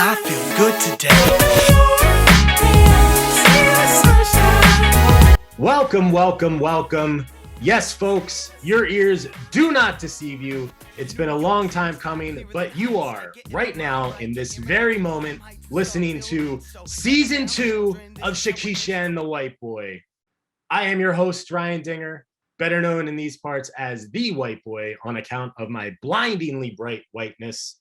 I feel good today. Welcome. Yes, folks, your ears do not deceive you. It's been a long time coming, but you are right now in this very moment listening to season 2 of Shakesha and the White Boy. I am your host, Ryan Dinger, better known in these parts as the White Boy on account of my blindingly bright whiteness.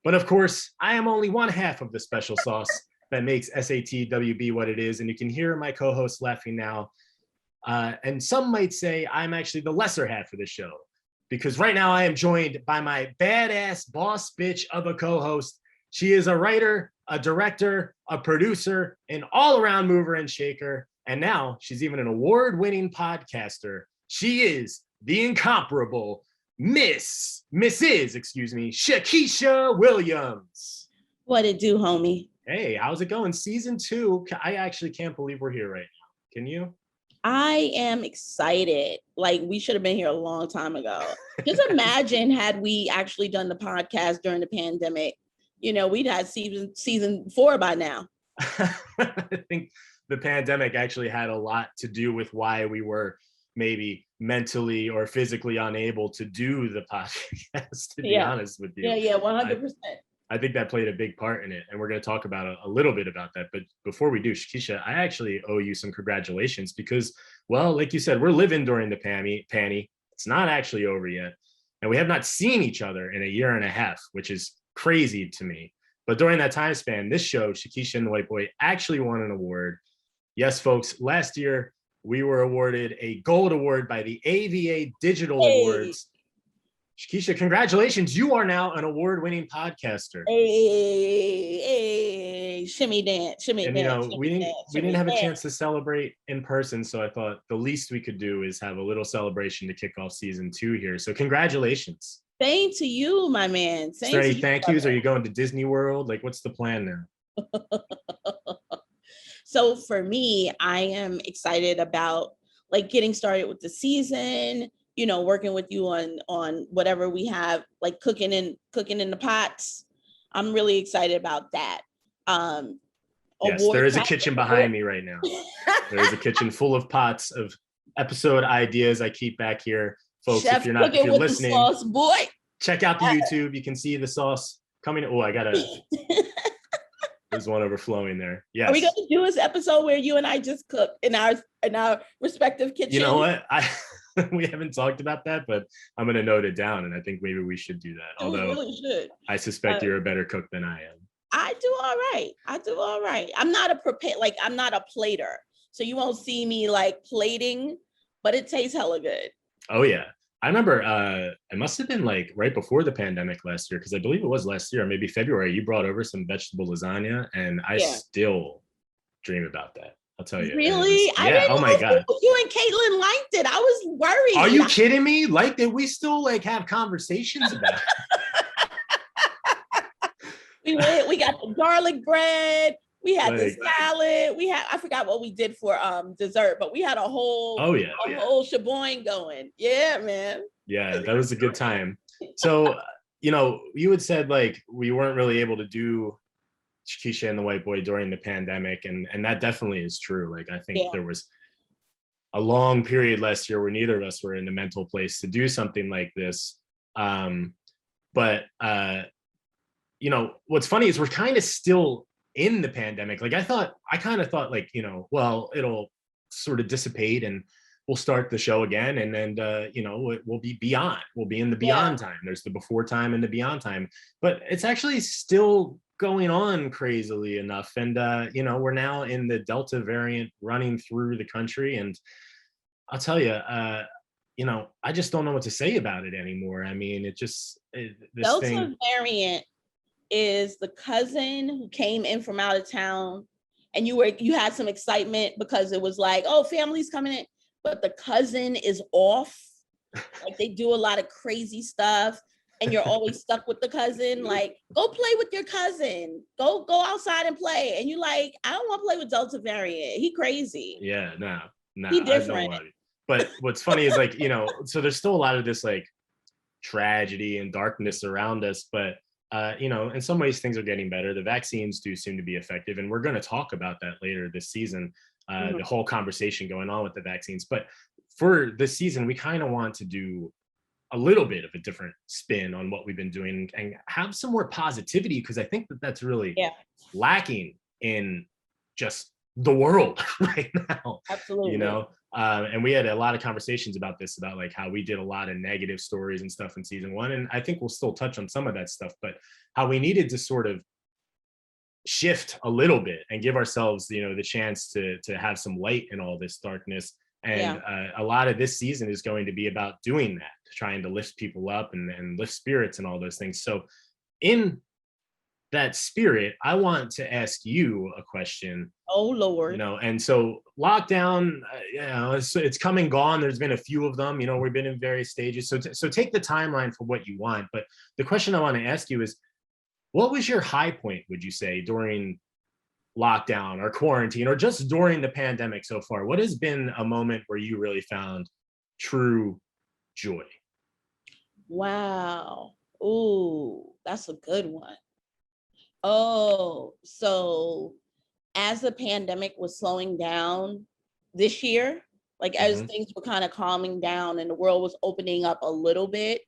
But of course, I am only one half of the special sauce that makes SATWB what it is, and you can hear my co-host laughing now. And some might say I'm actually the lesser half of the show, because right now I am joined by my badass boss bitch of a co-host. She is a writer, a director, a producer, an all-around mover and shaker, and now she's even an award-winning podcaster. She is the incomparable Mrs. Shakesha Williams. What it do, homie? Hey, how's it going? Season 2. I actually can't believe we're here right now. Can you? I am excited. Like, we should have been here a long time ago. Just imagine had we actually done the podcast during the pandemic, we'd had season 4 by now. I think the pandemic actually had a lot to do with why we were maybe mentally or physically unable to do the podcast, to be honest with you. Yeah, 100%. I think that played a big part in it, and we're going to talk about a little bit about that. But before we do, Shakesha, I actually owe you some congratulations because, well, like you said, we're living during the panty. It's not actually over yet, and we have not seen each other in a year and a half, which is crazy to me. But during that time span, this show, Shakesha and the White Boy, actually won an award. Yes, folks, last year we were awarded a gold award by the AVA Digital Awards. Shakesha, congratulations. You are now an award-winning podcaster. Hey, shimmy dance. We didn't have a chance to celebrate in person, so I thought the least we could do is have a little celebration to kick off season 2 here. So congratulations. Same to you, my man. Is there any thank yous? Are you going to Disney World? Like, what's the plan now? So for me, I am excited about like getting started with the season, working with you on whatever we have, like cooking in the pots. I'm really excited about that. Yes, there is a kitchen behind me right now. There is a kitchen full of pots of episode ideas I keep back here. Folks, Chef, if you're listening, sauce, boy, check out the YouTube. You can see the sauce coming. Oh, there's one overflowing there. Yes. Are we going to do this episode where you and I just cook in our respective kitchens? You know what? We haven't talked about that, but I'm going to note it down, and I think maybe we should do that. Although we really should. I suspect you're a better cook than I am. I do all right. I'm not a plater, so you won't see me like plating, but it tastes hella good. Oh yeah. I remember it must have been like right before the pandemic last year, because I believe it was last year, maybe February. You brought over some vegetable lasagna, and I still dream about that. I'll tell you. Really? I didn't know my God. You and Caitlin liked it. I was worried. Are you kidding me? Like, did we still like have conversations about it? We got the garlic bread. We had the salad. I forgot what we did for dessert, but we had a whole whole sheboying going. Yeah, man. Yeah, that was a good time. So, you had said like we weren't really able to do Shakesha and the White Boy during the pandemic, and that definitely is true. Like, I think there was a long period last year where neither of us were in the mental place to do something like this. But what's funny is we're kind of still in the pandemic. Like, I kind of thought like, well, it'll sort of dissipate and we'll start the show again. And then, we'll be beyond. We'll be in the beyond time. There's the before time and the beyond time. But it's actually still going on crazily enough. And, we're now in the Delta variant running through the country. And I'll tell you, I just don't know what to say about it anymore. I mean, this Delta variant is the cousin who came in from out of town, and you had some excitement because it was like, oh, family's coming in, but the cousin is off. Like, they do a lot of crazy stuff, and you're always stuck with the cousin. Like, go play with your cousin. Go outside and play. And you're like, I don't want to play with Delta variant. He crazy. Yeah, no, he different. But what's funny is like, so there's still a lot of this like tragedy and darkness around us, but in some ways things are getting better. The vaccines do seem to be effective, and we're going to talk about that later this season. The whole conversation going on with the vaccines, but for this season, we kind of want to do a little bit of a different spin on what we've been doing and have some more positivity, because I think that that's really lacking in just the world right now. Absolutely. And we had a lot of conversations about this, about like how we did a lot of negative stories and stuff in season 1, and I think we'll still touch on some of that stuff, but how we needed to sort of shift a little bit and give ourselves the chance to have some light in all this darkness. And a lot of this season is going to be about doing that, trying to lift people up and lift spirits and all those things. So in that spirit, I want to ask you a question. Oh Lord. And so lockdown, it's come and gone. There's been a few of them. We've been in various stages. So take the timeline for what you want. But the question I want to ask you is, what was your high point, would you say, during lockdown or quarantine or just during the pandemic so far? What has been a moment where you really found true joy? Wow. Ooh, that's a good one. Oh, so as the pandemic was slowing down this year, like as things were kind of calming down and the world was opening up a little bit,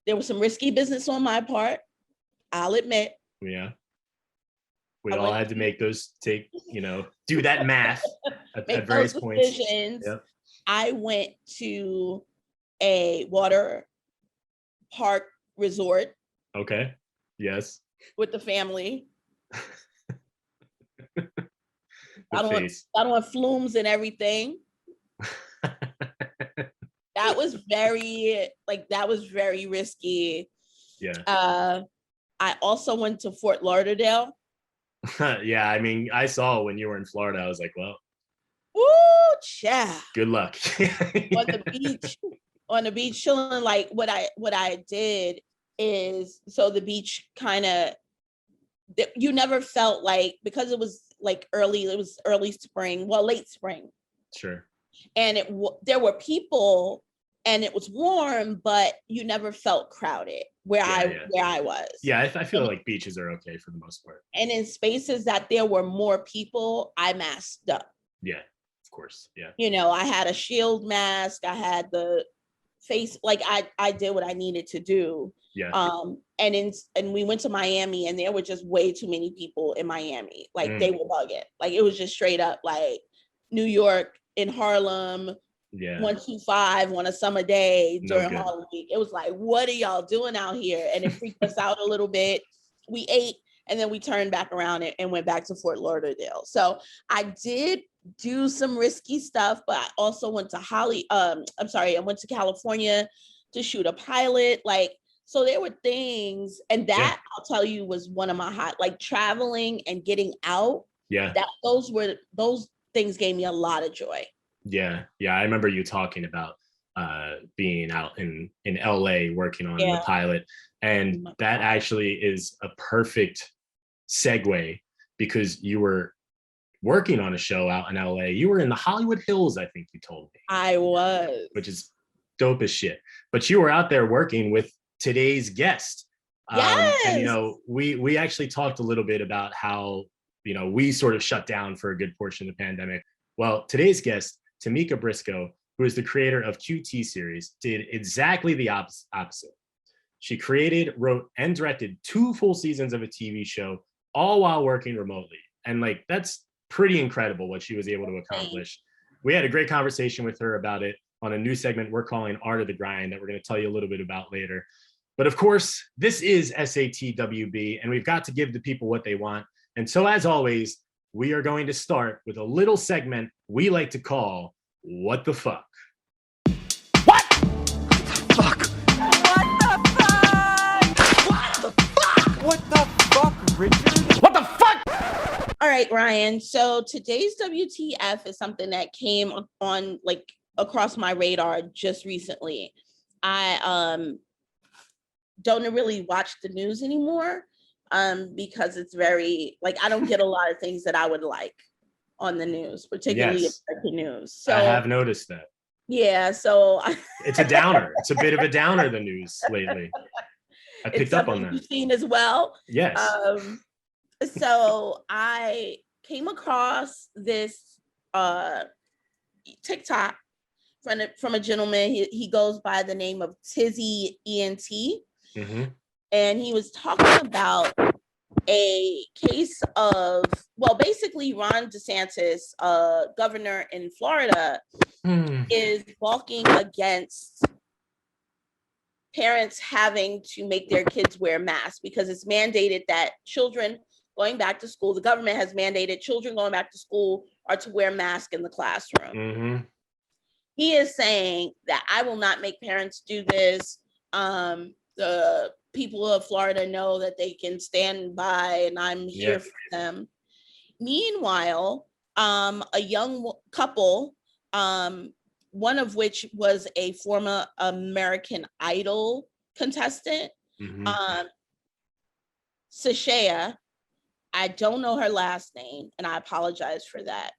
there was some risky business on my part, I'll admit. Yeah. We all had to make those do that math at various points. Yep. I went to a water park resort. Okay. Yes. With the family. I don't want flumes and everything. That was very risky. Yeah. I also went to Fort Lauderdale. Yeah, I mean, I saw when you were in Florida, I was like, well, woo, yeah. Good luck. On the beach chilling. Like what I did is, so the beach kind of, you never felt like, because it was like early spring, late spring. Sure. And there were people and it was warm, but you never felt crowded where I was. Yeah, I feel like beaches are okay for the most part. And in spaces that there were more people, I masked up. Yeah, of course. Yeah. I had a shield mask. I had the face, like I did what I needed to do. Yeah. And we went to Miami, and there were just way too many people in Miami. Like they were bugging. Like it was just straight up like New York in Harlem. Yeah. 125 on a summer day during Harlem week. It was like, what are y'all doing out here? And it freaked us out a little bit. We ate, and then we turned back around and went back to Fort Lauderdale. So I did do some risky stuff, but I also went to I went to California to shoot a pilot. Like, so there were things, and that I'll tell you was one of my like traveling and getting out. Yeah. Those things gave me a lot of joy. Yeah. I remember you talking about being out in LA working on the pilot, and that actually is a perfect segue, because you were working on a show out in LA. You were in the Hollywood Hills, I think you told me. I was. Which is dope as shit. But you were out there working with today's guest. Yes. And we actually talked a little bit about how we sort of shut down for a good portion of the pandemic. Well, today's guest, Tamieka Briscoe, who is the creator of QT series, did exactly the opposite. She created, wrote, and directed 2 full seasons of a TV show, all while working remotely. And like, that's pretty incredible what she was able to accomplish. We had a great conversation with her about it on a new segment we're calling Art of the Grind, that we're going to tell you a little bit about later. But of course, this is SATWB, and we've got to give the people what they want. And so as always, we are going to start with a little segment we like to call What the Fuck? What the fuck? What the fuck? What the fuck, Richard? What the fuck? All right, Ryan. So today's WTF is something that came on like across my radar just recently. I don't really watch the news anymore. Because it's very, like, I don't get a lot of things that I would like on the news, particularly American news. So I have noticed that. Yeah, so it's a downer. It's a bit of a downer, the news lately. I It's picked up on something that. you've seen as well. Yes. So I came across this TikTok from a gentleman. He goes by the name of Tizzy ENT. Mm-hmm. And he was talking about a case of, well, basically Ron DeSantis, governor in Florida, is balking against parents having to make their kids wear masks because it's mandated that children going back to school, the government has mandated children going back to school are to wear masks in the classroom. Mm-hmm. He is saying that I will not make parents do this. The people of Florida know that they can stand by and I'm here for them. Meanwhile, a young couple, one of which was a former American Idol contestant, Shakesha. I don't know her last name, and I apologize for that.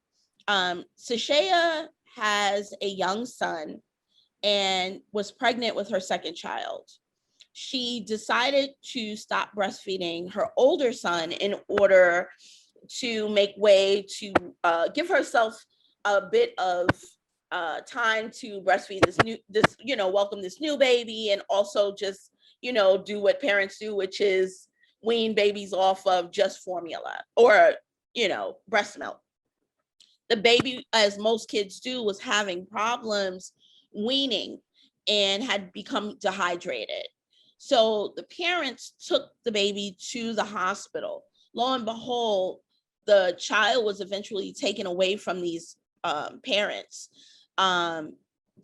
Shakesha has a young son and was pregnant with her second child. She decided to stop breastfeeding her older son in order to make way to give herself a bit of time to breastfeed welcome this new baby, and also just, do what parents do, which is wean babies off of just formula or, breast milk. The baby, as most kids do, was having problems weaning and had become dehydrated. So the parents took the baby to the hospital. Lo and behold, the child was eventually taken away from these parents.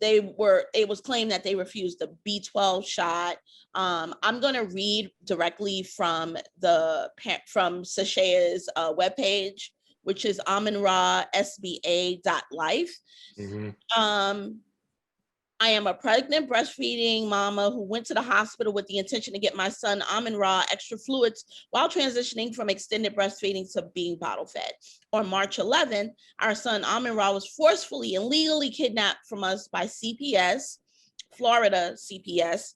It was claimed that they refused the B12 shot. I'm going to read directly from Shakesha's webpage, which is aminrasba.life. I am a pregnant breastfeeding mama who went to the hospital with the intention to get my son Amin-Ra extra fluids while transitioning from extended breastfeeding to being bottle fed. On March 11, our son Amin-Ra was forcefully and legally kidnapped from us by CPS, Florida CPS,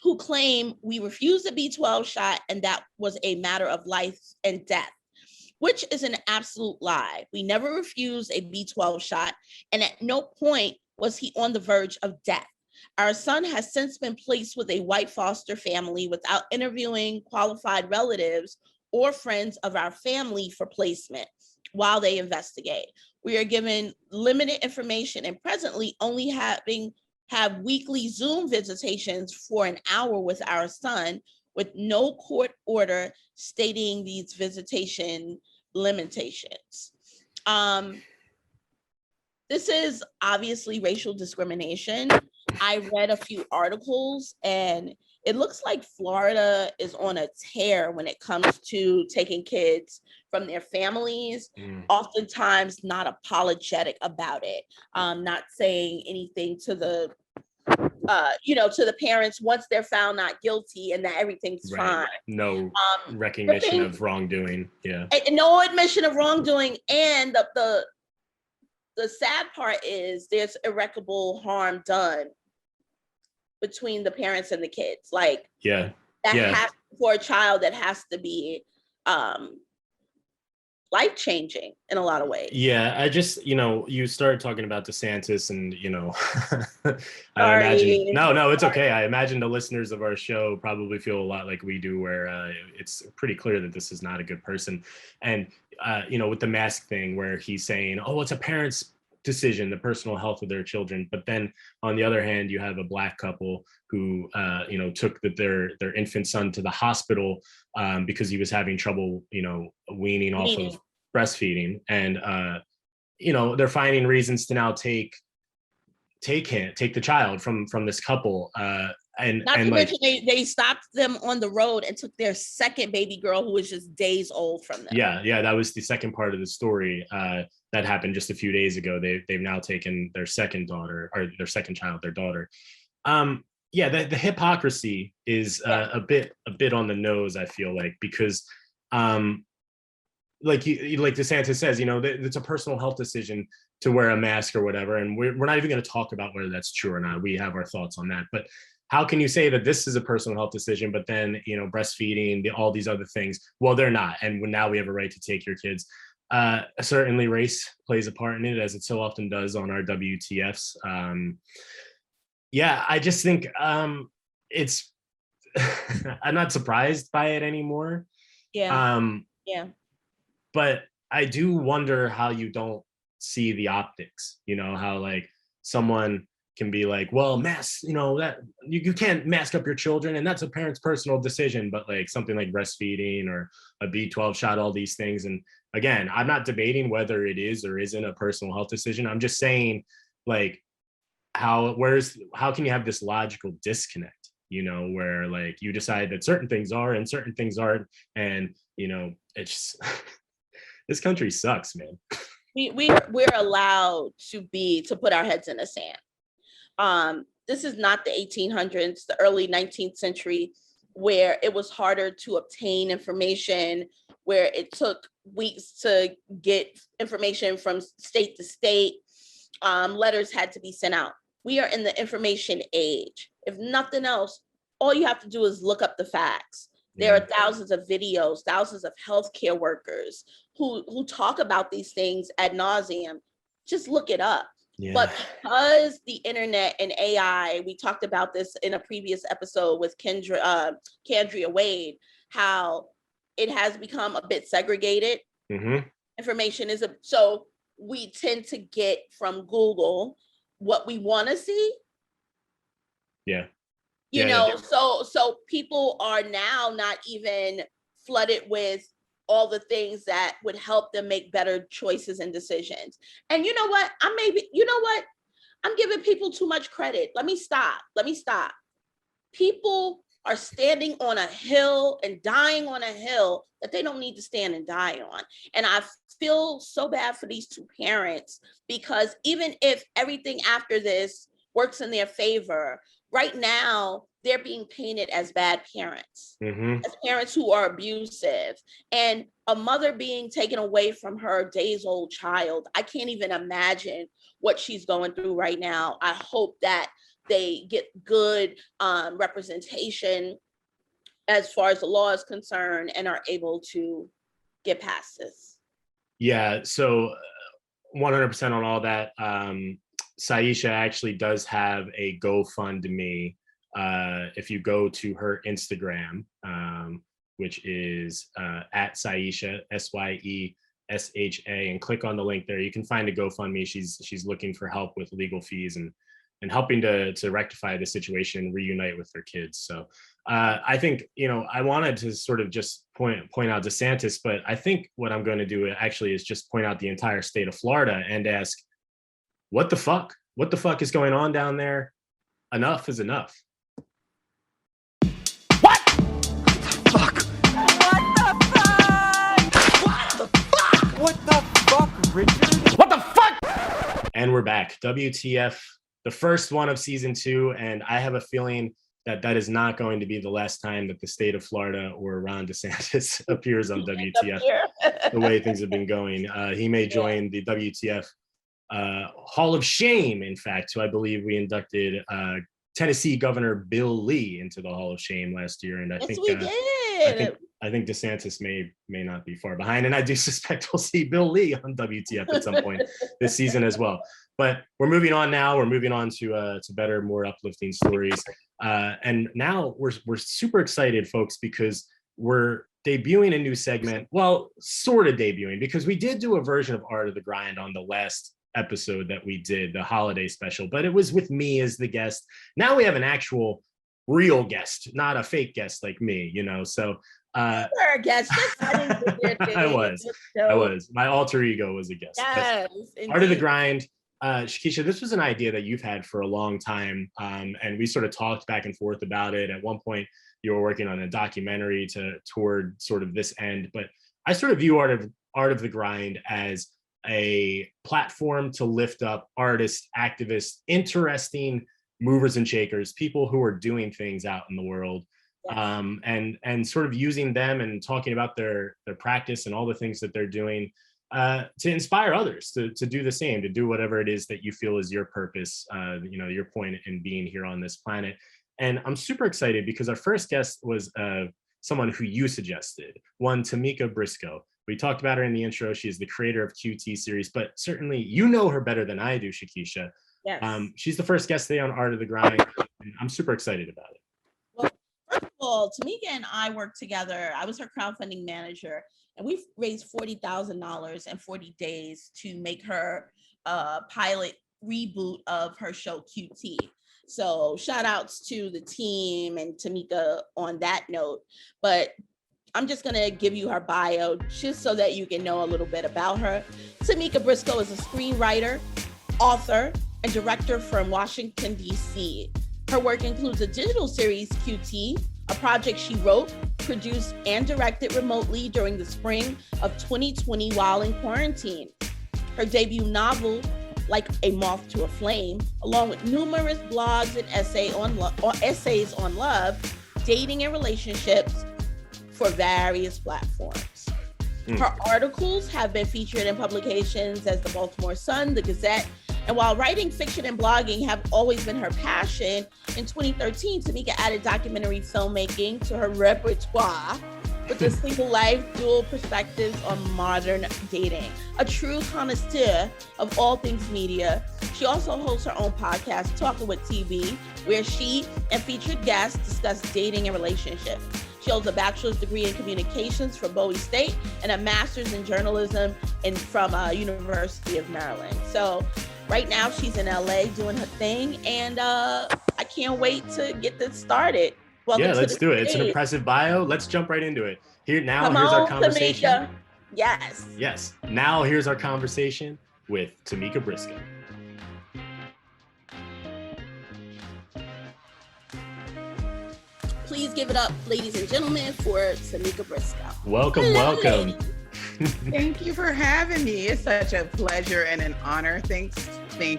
who claim we refused the B12 shot and that was a matter of life and death, which is an absolute lie. We never refused a B12 shot, and at no point was he on the verge of death. Our son has since been placed with a white foster family without interviewing qualified relatives or friends of our family for placement while they investigate. We are given limited information and presently only have weekly Zoom visitations for an hour with our son with no court order stating these visitation limitations. This is obviously racial discrimination. I read a few articles and it looks like Florida is on a tear when it comes to taking kids from their families, oftentimes not apologetic about it, not saying anything to the parents once they're found not guilty and that everything's fine. No recognition of wrongdoing. Yeah. No admission of wrongdoing. And the sad part is there's irreparable harm done between the parents and the kids. Like, for a child that has to be life-changing in a lot of ways. Yeah, I just, you started talking about DeSantis and, I imagine, no, it's okay. I imagine the listeners of our show probably feel a lot like we do, where it's pretty clear that this is not a good person. And, with the mask thing where he's saying, oh, it's a parent's decision, the personal health of their children. But then on the other hand, you have a Black couple who, took their infant son to the hospital because he was having trouble, weaning off of breastfeeding. And, they're finding reasons to now take the child from this couple. Mention they stopped them on the road and took their second baby girl who was just days old from them. Yeah, that was the second part of the story that happened just a few days ago. They've now taken their second daughter, or their second child, their daughter. The hypocrisy is a bit on the nose, I feel like, because like DeSantis says, it's a personal health decision to wear a mask or whatever, and we're not even going to talk about whether that's true or not. We have our thoughts on that, but how can you say that this is a personal health decision, but then, you know, breastfeeding, all these other things, well, they're not. And now we have a right to take your kids. Certainly race plays a part in it, as it so often does on our WTFs. Yeah, I just think it's, I'm not surprised by it anymore. Yeah. Yeah. But I do wonder how you don't see the optics, you know, how like someone can be like, well, you know, that you can't mask up your children and that's a parent's personal decision, but like something like breastfeeding or a B12 shot, all these things. And again, I'm not debating whether it is or isn't a personal health decision. I'm just saying like how can you have this logical disconnect, you know, where like you decide that certain things are and certain things aren't. And, you know, it's this country sucks, man. We're allowed to put our heads in the sand. This is not the 1800s, the early 19th century, where it was harder to obtain information, where it took weeks to get information from state to state. Letters had to be sent out. We are in the information age. If nothing else, all you have to do is look up the facts. There are thousands of videos, thousands of healthcare workers who talk about these things ad nauseum. Just look it up. Yeah. But because the internet and AI, we talked about this in a previous episode with Kendria Wade, how it has become a bit segregated. Mm-hmm. Information is so we tend to get from Google what we want to see. Yeah. You know, so people are now not even flooded with all the things that would help them make better choices and decisions. And you know what? I'm giving people too much credit. Let me stop. People are standing on a hill and dying on a hill that they don't need to stand and die on. And I feel so bad for these two parents, because even if everything after this works in their favor, right now, they're being painted as bad parents, as parents who are abusive, and a mother being taken away from her days-old child. I can't even imagine what she's going through right now. I hope that they get good representation as far as the law is concerned and are able to get past this. Yeah, so 100% on all that. Shakesha actually does have a GoFundMe. If you go to her Instagram, which is at Shakesha, SYESHA, and click on the link there, you can find a GoFundMe. She's looking for help with legal fees and helping to rectify the situation and reunite with their kids. So I think, you know, I wanted to sort of just point out DeSantis, but I think what I'm going to do actually is just point out the entire state of Florida and ask, what the fuck? What the fuck is going on down there? Enough is enough. What? Fuck. What the fuck? What the fuck? What the fuck, Richard? What the fuck? And we're back. WTF, the first one of season 2, and I have a feeling that is not going to be the last time that the state of Florida or Ron DeSantis appears on WTF. The way things have been going, he may join the WTF Hall of Shame, in fact, who I believe we inducted Tennessee Governor Bill Lee into the Hall of Shame last year, and I think DeSantis may not be far behind, and I do suspect we'll see Bill Lee on WTF at some point this season as well. But we're moving on now. We're moving on to better, more uplifting stories, and now we're super excited, folks, because we're debuting a new segment. Well, sort of debuting, because we did do a version of Art of the Grind on the last episode that we did, the holiday special, but it was with me as the guest. Now we have an actual real guest, not a fake guest like me, you know. So a guest. I was. My alter ego was a guest. Yes, Art of the Grind. Shakesha, this was an idea that you've had for a long time, and we sort of talked back and forth about it. At one point, you were working on a documentary toward sort of this end, but I sort of view Art of the Grind as a platform to lift up artists, activists, interesting movers and shakers, people who are doing things out in the world, and sort of using them and talking about their practice and all the things that they're doing to inspire others to do the same, to do whatever it is that you feel is your purpose, you know, your point in being here on this planet. And I'm super excited because our first guest was someone who you suggested, one Tamieka Briscoe. We talked about her in the intro. She is the creator of QT series, but certainly you know her better than I do, Shakesha. Yes. She's the first guest today on Art of the Grind, and I'm super excited about it. Well, first of all, Tamieka and I worked together. I was her crowdfunding manager, and we've raised $40,000 in 40 days to make her pilot reboot of her show QT. So shout outs to the team and Tamieka on that note. But I'm just going to give you her bio just so that you can know a little bit about her. Tamieka Briscoe is a screenwriter, author, and director from Washington, D.C. Her work includes a digital series, QT, a project she wrote, produced, and directed remotely during the spring of 2020 while in quarantine. Her debut novel, Like a Moth to a Flame, along with numerous blogs and essays on love, dating, and relationships for various platforms. Her articles have been featured in publications as the Baltimore Sun, the Gazette, and while writing fiction and blogging have always been her passion, in 2013, Tamieka added documentary filmmaking to her repertoire with a single life, dual perspectives on modern dating. A true connoisseur of all things media, she also hosts her own podcast, Talking with TB, where she and featured guests discuss dating and relationships. She holds a bachelor's degree in communications from Bowie State and a master's in journalism from University of Maryland. So right now she's in LA doing her thing, and I can't wait to get this started. Welcome Yeah, to let's the do it. It's an stage. impressive bio. Let's jump right into it. Here's Come our on, conversation. Tamieka. Yes. Yes. Now here's our conversation with Tamieka Briscoe. Please give it up, ladies and gentlemen, for Tamieka Briscoe. Welcome, Hello, welcome. ladies. Thank you for having me. It's such a pleasure and an honor. Thank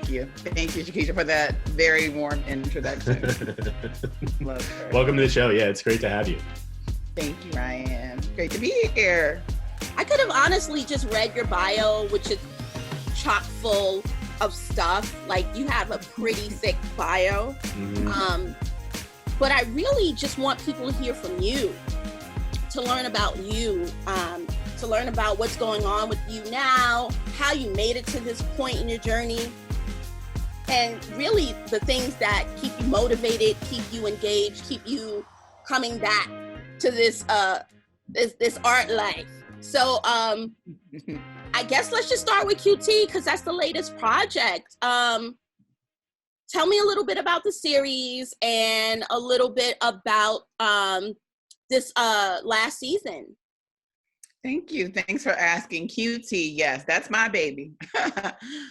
you, Shakesha, for that very warm introduction. Love her. Welcome to the show. Yeah, it's great to have you. Thank you, Ryan. Great to be here. I could have honestly just read your bio, which is chock full of stuff. Like, you have a pretty thick bio. But I really just want people to hear from you, to learn about you, to learn about what's going on with you now, how you made it to this point in your journey, and really the things that keep you motivated, keep you engaged, keep you coming back to this this art life. So I guess let's just start with QT, because that's the latest project. Tell me a little bit about the series and a little bit about this last season. Thank you. Thanks for asking. QT, yes, that's my baby.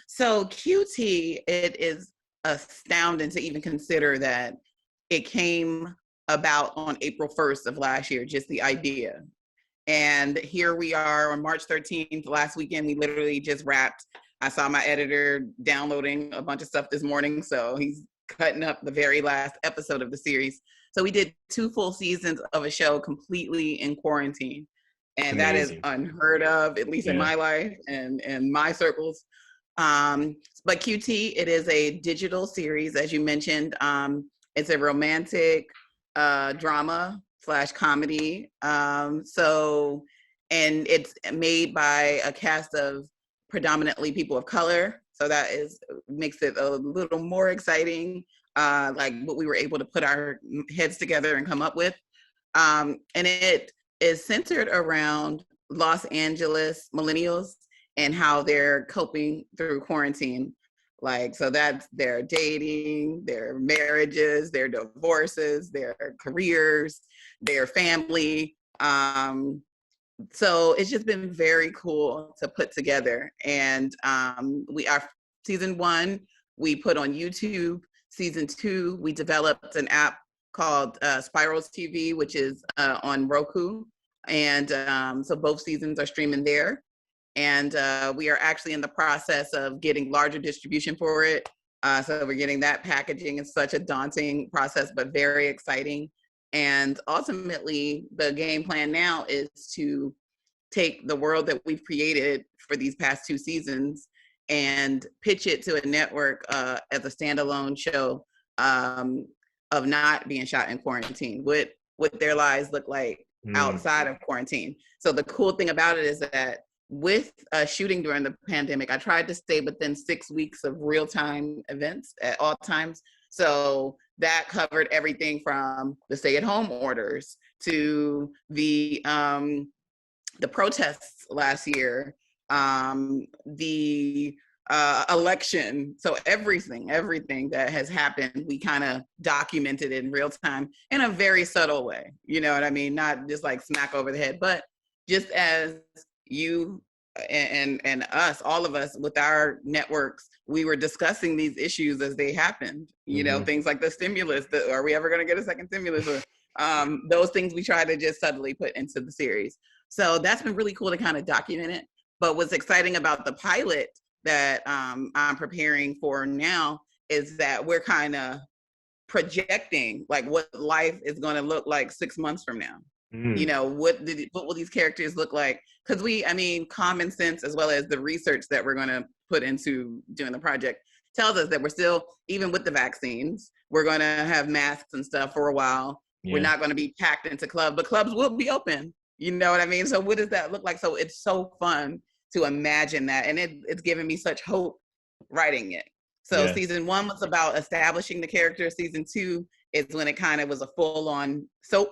So QT, it is astounding to even consider that it came about on April 1st of last year, just the idea. And here we are on March 13th, last weekend, we literally just wrapped. I saw my editor downloading a bunch of stuff this morning, so he's cutting up the very last episode of the series. So we did 2 full seasons of a show completely in quarantine. And that is unheard of, at least in my life and my circles. But QT, it is a digital series, as you mentioned. It's a romantic drama / comedy. And it's made by a cast of predominantly people of color. So that makes it a little more exciting, like what we were able to put our heads together and come up with. And it is centered around Los Angeles millennials and how they're coping through quarantine. Like, so that's their dating, their marriages, their divorces, their careers, their family. So it's just been very cool to put together. And our season 1, we put on YouTube. Season 2, we developed an app called Spirals TV, which is on Roku. And so both seasons are streaming there. And we are actually in the process of getting larger distribution for it. So we're getting that packaging. It's such a daunting process, but very exciting. And ultimately, the game plan now is to take the world that we've created for these past 2 seasons and pitch it to a network as a standalone show of not being shot in quarantine, what their lives look like outside of quarantine. So the cool thing about it is that with shooting during the pandemic, I tried to stay within 6 weeks of real-time events at all times. So that covered everything from the stay-at-home orders to the protests last year, the election. So everything that has happened, we kind of documented in real time in a very subtle way. You know what I mean? Not just like smack over the head, but just as you and us, all of us with our networks, we were discussing these issues as they happened. You know, things like the stimulus, are we ever going to get a second stimulus? Or those things we try to just subtly put into the series. So that's been really cool to kind of document it. But what's exciting about the pilot that I'm preparing for now is that we're kind of projecting like what life is going to look like 6 months from now. You know, what will these characters look like? Because common sense, as well as the research that we're going to put into doing the project, tells us that we're still, even with the vaccines, we're going to have masks and stuff for a while. Yeah. We're not going to be packed into clubs, but clubs will be open. You know what I mean? So what does that look like? So it's so fun to imagine that. And it's given me such hope writing it. So season 1 was about establishing the character. Season 2 is when it kind of was a full-on soap.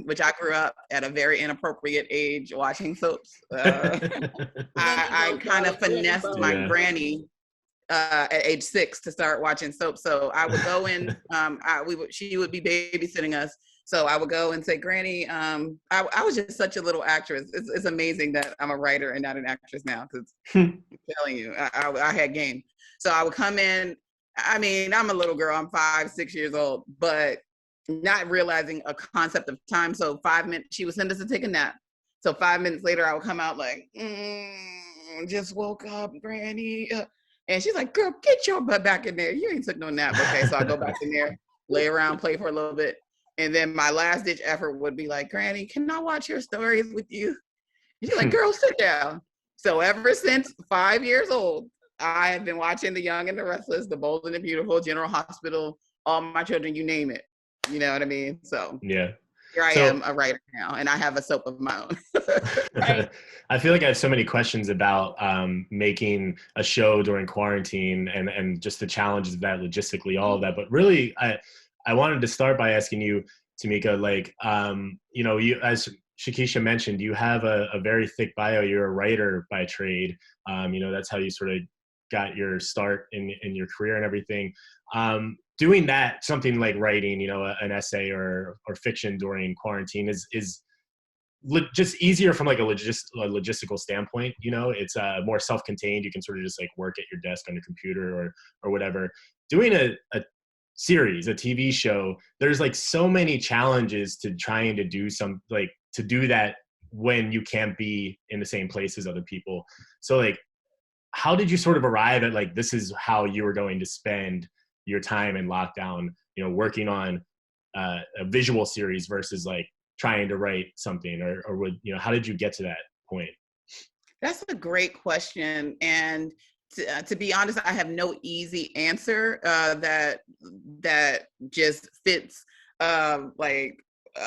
Which I grew up at a very inappropriate age watching soaps. I kind of finessed my granny at age 6 to start watching soaps. So I would go in, she would be babysitting us. So I would go and say, Granny, I was just such a little actress. It's amazing that I'm a writer and not an actress now, because I'm telling you, I had game. So I would come in, I'm a little girl, I'm 5, 6 years old, but not realizing a concept of time. So 5 minutes, she would send us to take a nap. So 5 minutes later, I would come out like, just woke up, Granny. And she's like, girl, get your butt back in there. You ain't took no nap. Okay, so I go back in there, lay around, play for a little bit. And then my last ditch effort would be like, Granny, can I watch your stories with you? And she's like, girl, sit down. So ever since 5 years old, I have been watching The Young and the Restless, The Bold and the Beautiful, General Hospital, All My Children, you name it. You know what I mean? So here I am, a writer now, and I have a soap of my own. Right. I feel like I have so many questions about making a show during quarantine and just the challenges of that logistically, all of that. But really, I wanted to start by asking you, Tamieka, like, you, as Shakesha mentioned, you have a very thick bio. You're a writer by trade. That's how you sort of got your start in your career and everything. Doing that, something like writing, an essay or fiction during quarantine is just easier from like a logistical standpoint. It's more self-contained. You can sort of just like work at your desk on your computer or whatever. Doing a series, a TV show, there's like so many challenges to trying to do to do that when you can't be in the same place as other people. So like, how did you sort of arrive at like, this is how you were going to spend your time in lockdown, working on a visual series versus like trying to write something, or would, how did you get to that point? That's a great question. And to be honest, I have no easy answer that just fits like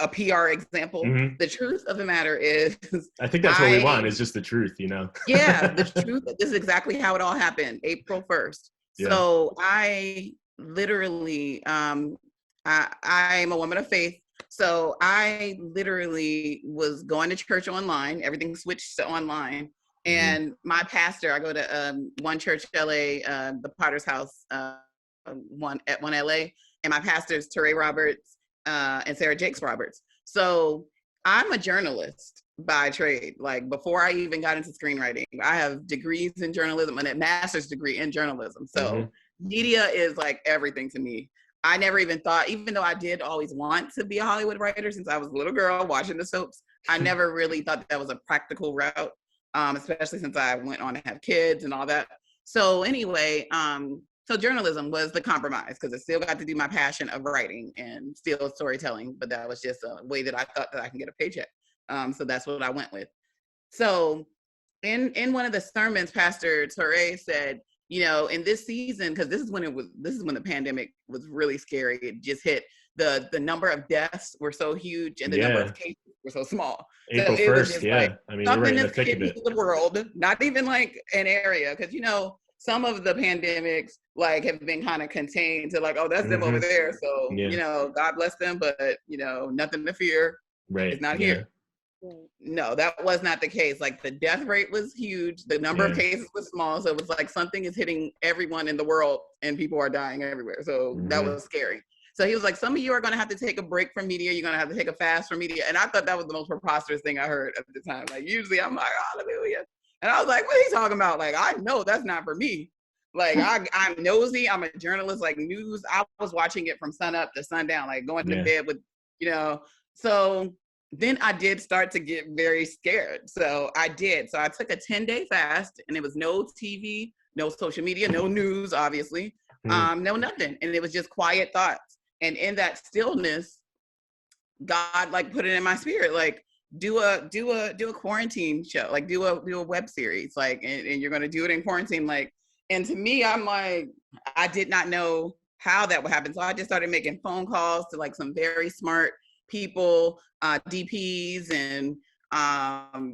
a PR example. Mm-hmm. The truth of the matter is, I think that's what we want, is just the truth, Yeah, the truth. This is exactly how it all happened, April 1st. Yeah. So I literally, I'm a woman of faith. So I literally was going to church online. Everything switched to online. And my pastor, I go to One Church LA, the Potter's House, one LA, and my pastor's Teray Roberts and Sarah Jakes Roberts. So I'm a journalist by trade. Like before I even got into screenwriting, I have degrees in journalism and a master's degree in journalism. So media is like everything to me. I never even thought, even though I did always want to be a Hollywood writer since I was a little girl watching the soaps, I never really thought that was a practical route. Especially since I went on to have kids and all that. So anyway, so journalism was the compromise because I still got to do my passion of writing and still storytelling, but that was just a way that I thought that I can get a paycheck. So that's what I went with. So in one of the sermons, Pastor Teray said, in this season, because this is when the pandemic was really scary. It just hit. The number of deaths were so huge and the number of cases were so small. April so it 1st, was just like I mean, you're right something in the that's thick of hitting it. the world, not even like an area, because some of the pandemics like have been kind of contained to like, oh, that's them over there. So God bless them, but nothing to fear. Right. It's not here. No, that was not the case. Like the death rate was huge. The number of cases was small. So it was like something is hitting everyone in the world and people are dying everywhere. So that was scary. So he was like, some of you are going to have to take a break from media. You're going to have to take a fast from media. And I thought that was the most preposterous thing I heard at the time. Like usually I'm like, hallelujah. And I was like, what are you talking about? Like, I know that's not for me. Like I'm nosy. I'm a journalist, like news. I was watching it from sun up to sundown, like going to bed with, so then I did start to get very scared. So I did. So I took a 10-day fast and it was no TV, no social media, no news, obviously, no nothing. And it was just quiet thoughts. And in that stillness, God like put it in my spirit, like do a quarantine show, like do a web series, like, and you're going to do it in quarantine. Like, and to me, I'm like, I did not know how that would happen. So I just started making phone calls to like some very smart people, DPs and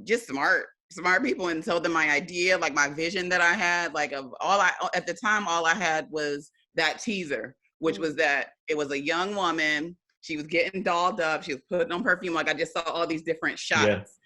just smart people, and told them my idea, like my vision that I had, like of at the time, all I had was that teaser, which was that it was a young woman. She was getting dolled up. She was putting on perfume. Like I just saw all these different shots.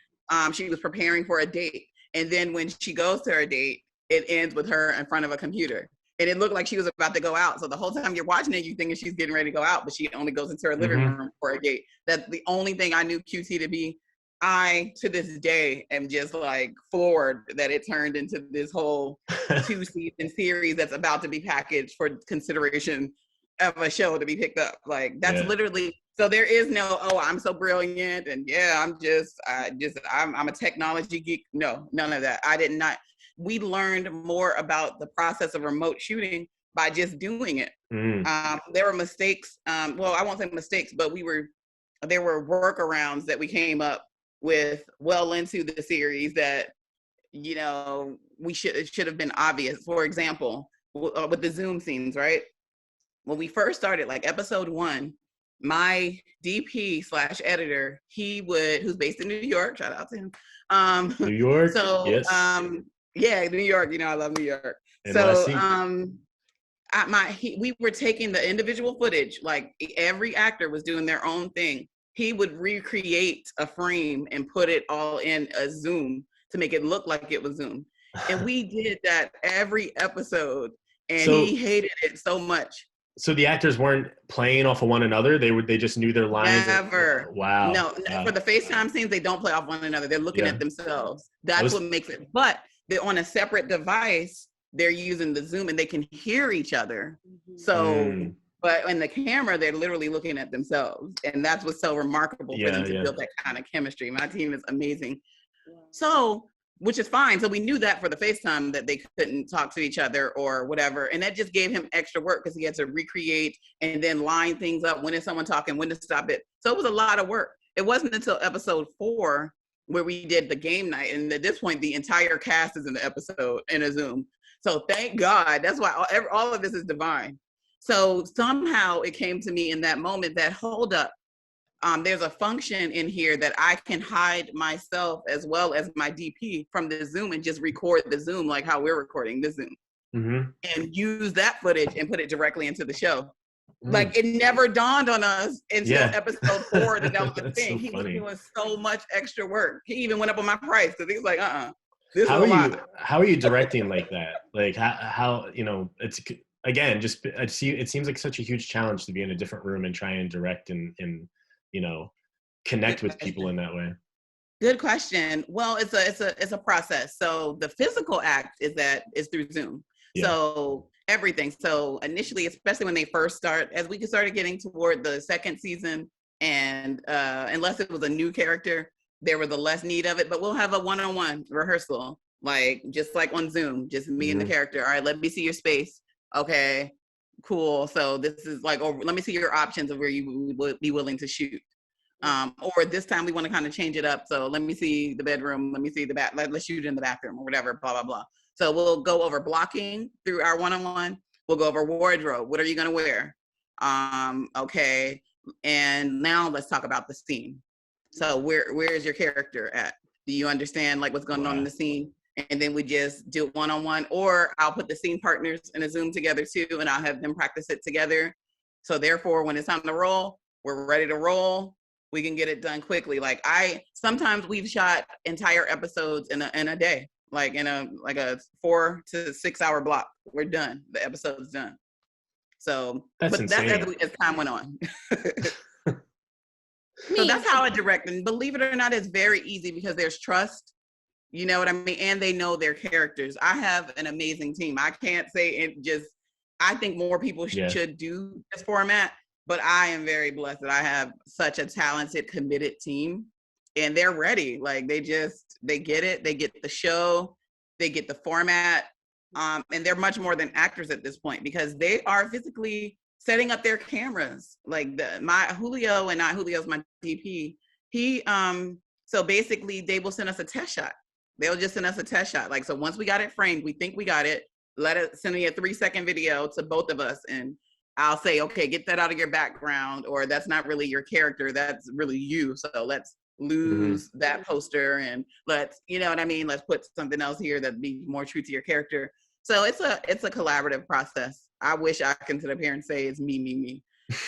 She was preparing for a date. And then when she goes to her date, it ends with her in front of a computer. And it looked like she was about to go out. So the whole time you're watching it, you're thinking she's getting ready to go out, but she only goes into her living room for a date. That's the only thing I knew QT to be. I, to this day, am just like floored that it turned into this whole 2-season series that's about to be packaged for consideration of a show to be picked up. Like that's literally, so there is no, oh, I'm so brilliant. And I'm a technology geek. No, none of that. I did not. We learned more about the process of remote shooting by just doing it. There were mistakes. Well, I won't say mistakes, but there were workarounds that we came up with well into the series that, it should have been obvious. For example, with the Zoom scenes, right? When we first started, like episode 1, my DP/editor, who's based in New York, shout out to him. New York. So, yes. Yeah, New York. I love New York. NYC. So, we were taking the individual footage. Like every actor was doing their own thing. He would recreate a frame and put it all in a Zoom to make it look like it was Zoom. And we did that every episode, and he hated it so much. So the actors weren't playing off of one another. They just knew their lines. Never. Wow. No, for the FaceTime scenes, they don't play off one another. They're looking at themselves. That's what makes it. But they're on a separate device. They're using the Zoom and they can hear each other. So, but in the camera, they're literally looking at themselves. And that's what's so remarkable for them to build that kind of chemistry. My team is amazing. So, which is fine. So we knew that for the FaceTime that they couldn't talk to each other or whatever. And that just gave him extra work because he had to recreate and then line things up. When is someone talking? When to stop it? So it was a lot of work. It wasn't until episode 4 where we did the game night. And at this point, the entire cast is in the episode in a Zoom. So thank God. That's why all of this is divine. So somehow it came to me in that moment that, hold up, there's a function in here that I can hide myself as well as my DP from the Zoom and just record the Zoom like how we're recording the Zoom and use that footage and put it directly into the show. Like it never dawned on us until episode 4 that was the thing. So he was doing so much extra work. He even went up on my price because he was like, this is a lot. How are you directing like that? Like how it's again, it seems like such a huge challenge to be in a different room and try and direct and connect with people in that way. Good question. Well, it's a process. So the physical act is through Zoom. So everything. So initially, especially when they first start, as we started getting toward the second season, and unless it was a new character, there was a less need of it. But we'll have a one-on-one rehearsal, like just like on Zoom, just me and the character. All right, let me see your space. Okay, cool. So this is like, let me see your options of where you would be willing to shoot. Or this time we want to kind of change it up. So let me see the bedroom. Let me see the let's shoot in the bathroom or whatever, blah, blah, blah. So we'll go over blocking through our one-on-one. We'll go over wardrobe. What are you going to wear? Okay. And now let's talk about the scene. So where is your character at? Do you understand like what's going on in the scene? And then we just do it one-on-one, or I'll put the scene partners in a Zoom together too, and I'll have them practice it together. So therefore, when it's time to roll, we're ready to roll. We can get it done quickly. Like sometimes we've shot entire episodes in a day, like in a 4 to 6 hour block. We're done. The episode's done. So that's insane. As time went on. So that's how I direct. And believe it or not, it's very easy because there's trust. You know what I mean? And they know their characters. I have an amazing team. I can't say it just, I think more people should do this format, but I am very blessed that I have such a talented, committed team, and they're ready. Like they get it. They get the show, they get the format. And they're much more than actors at this point because they are physically setting up their cameras. Like Julio's my DP. So basically they will send us a test shot. They'll just send us a test shot. Like, so once we got it framed, we think we got it, send me a 3-second video to both of us. And I'll say, okay, get that out of your background, or that's not really your character. That's really you. So let's lose that poster and you know what I mean? Let's put something else here that'd be more true to your character. So it's a collaborative process. I wish I can sit up here and say it's me.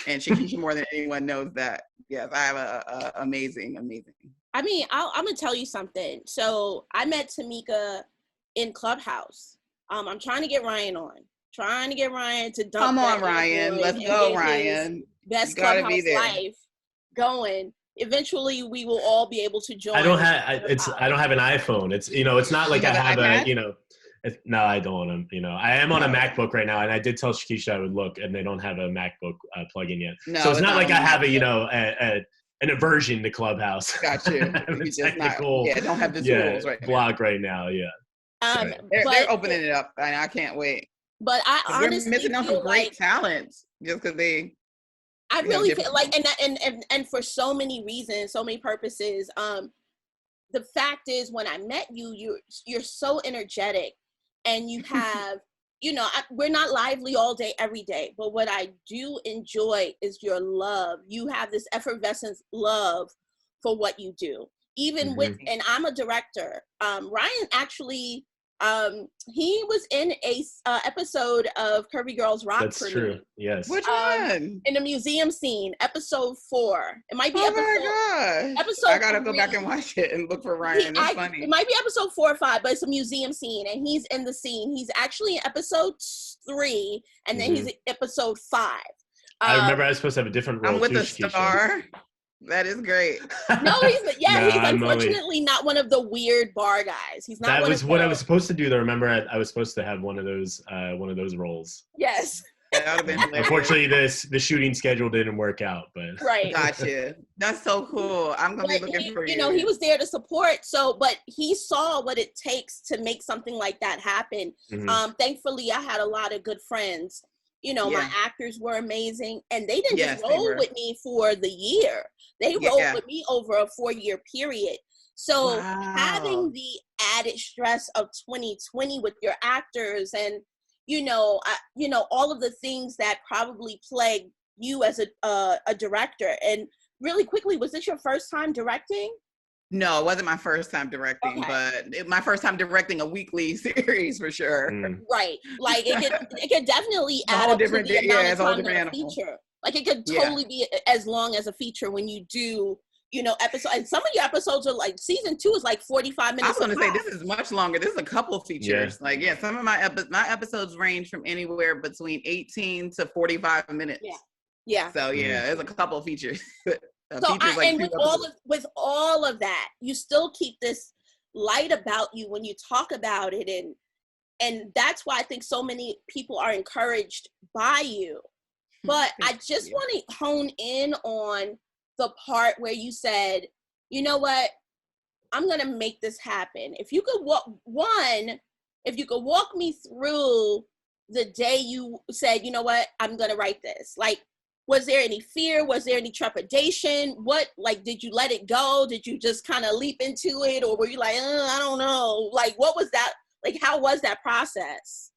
And Shakesha more than anyone knows that. Yes, I have a amazing. I mean, I'm gonna tell you something. So I met Tamieka in Clubhouse. I'm trying to get Ryan on. Trying to get Ryan to dump. Come on, Ryan. Let's go, Ryan. Best Clubhouse life going. Eventually, we will all be able to join. I don't have an iPhone. It's not like I have no, I don't. I am on a MacBook right now, and I did tell Shakesha I would look, and they don't have a MacBook plug-in yet. No, so it's not like I have an aversion to Clubhouse. Got you. Technical, don't have the tools right now. Blog right now, They're opening it up, and I can't wait. But I honestly we're missing out some great talents just because they. I really feel like, and for so many reasons, so many purposes. The fact is, when I met you, you're so energetic, and you have. We're not lively all day, every day, but what I do enjoy is your love. You have this effervescent love for what you do. Even with, and I'm a director. Ryan actually, he was in a episode of Curvy Girls Rock. That's true. Yes. Which one? In the museum scene, episode 4. It might be episode. I gotta go back and watch it and look for Ryan. It's funny. It might be episode 4 or 5, but it's a museum scene, and he's in the scene. He's actually in episode 3, and then he's in episode 5. I remember I was supposed to have a different role. I'm with a star. That is great. No, he's unfortunately not one of the weird bar guys. He's not. That was what I was supposed to do. Though, remember, I was supposed to have one of those roles. Yes. That would have been hilarious. Unfortunately, the shooting schedule didn't work out. But right. Gotcha. That's so cool. I'm gonna be looking for you. He was there to support. So, but he saw what it takes to make something like that happen. Thankfully, I had a lot of good friends. My actors were amazing, and they didn't just roll with me for the year. They rolled with me over a 4-year period. So having the added stress of 2020 with your actors and, all of the things that probably plague you as a director. And really quickly, was this your first time directing? No, it wasn't my first time directing, but my first time directing a weekly series for sure. Right, like it could definitely add up to the amount of time of a feature. Like it could totally be as long as a feature when you do, episode. And some of your episodes are like season 2 is like 45 minutes. I was going to say this is much longer. This is a couple features. Yeah. Like some of my episodes range from anywhere between 18 to 45 minutes. Yeah. So there's a couple of features. So and with all of that, you still keep this light about you when you talk about it, and that's why I think so many people are encouraged by you. But I just want to hone in on the part where you said, you know what, I'm gonna make this happen. If you could walk me through the day you said, you know what, I'm gonna write this. Like, was there any fear? Was there any trepidation? What, did you let it go? Did you just kind of leap into it? Or were you like, I don't know? Like, what was that? Like, how was that process?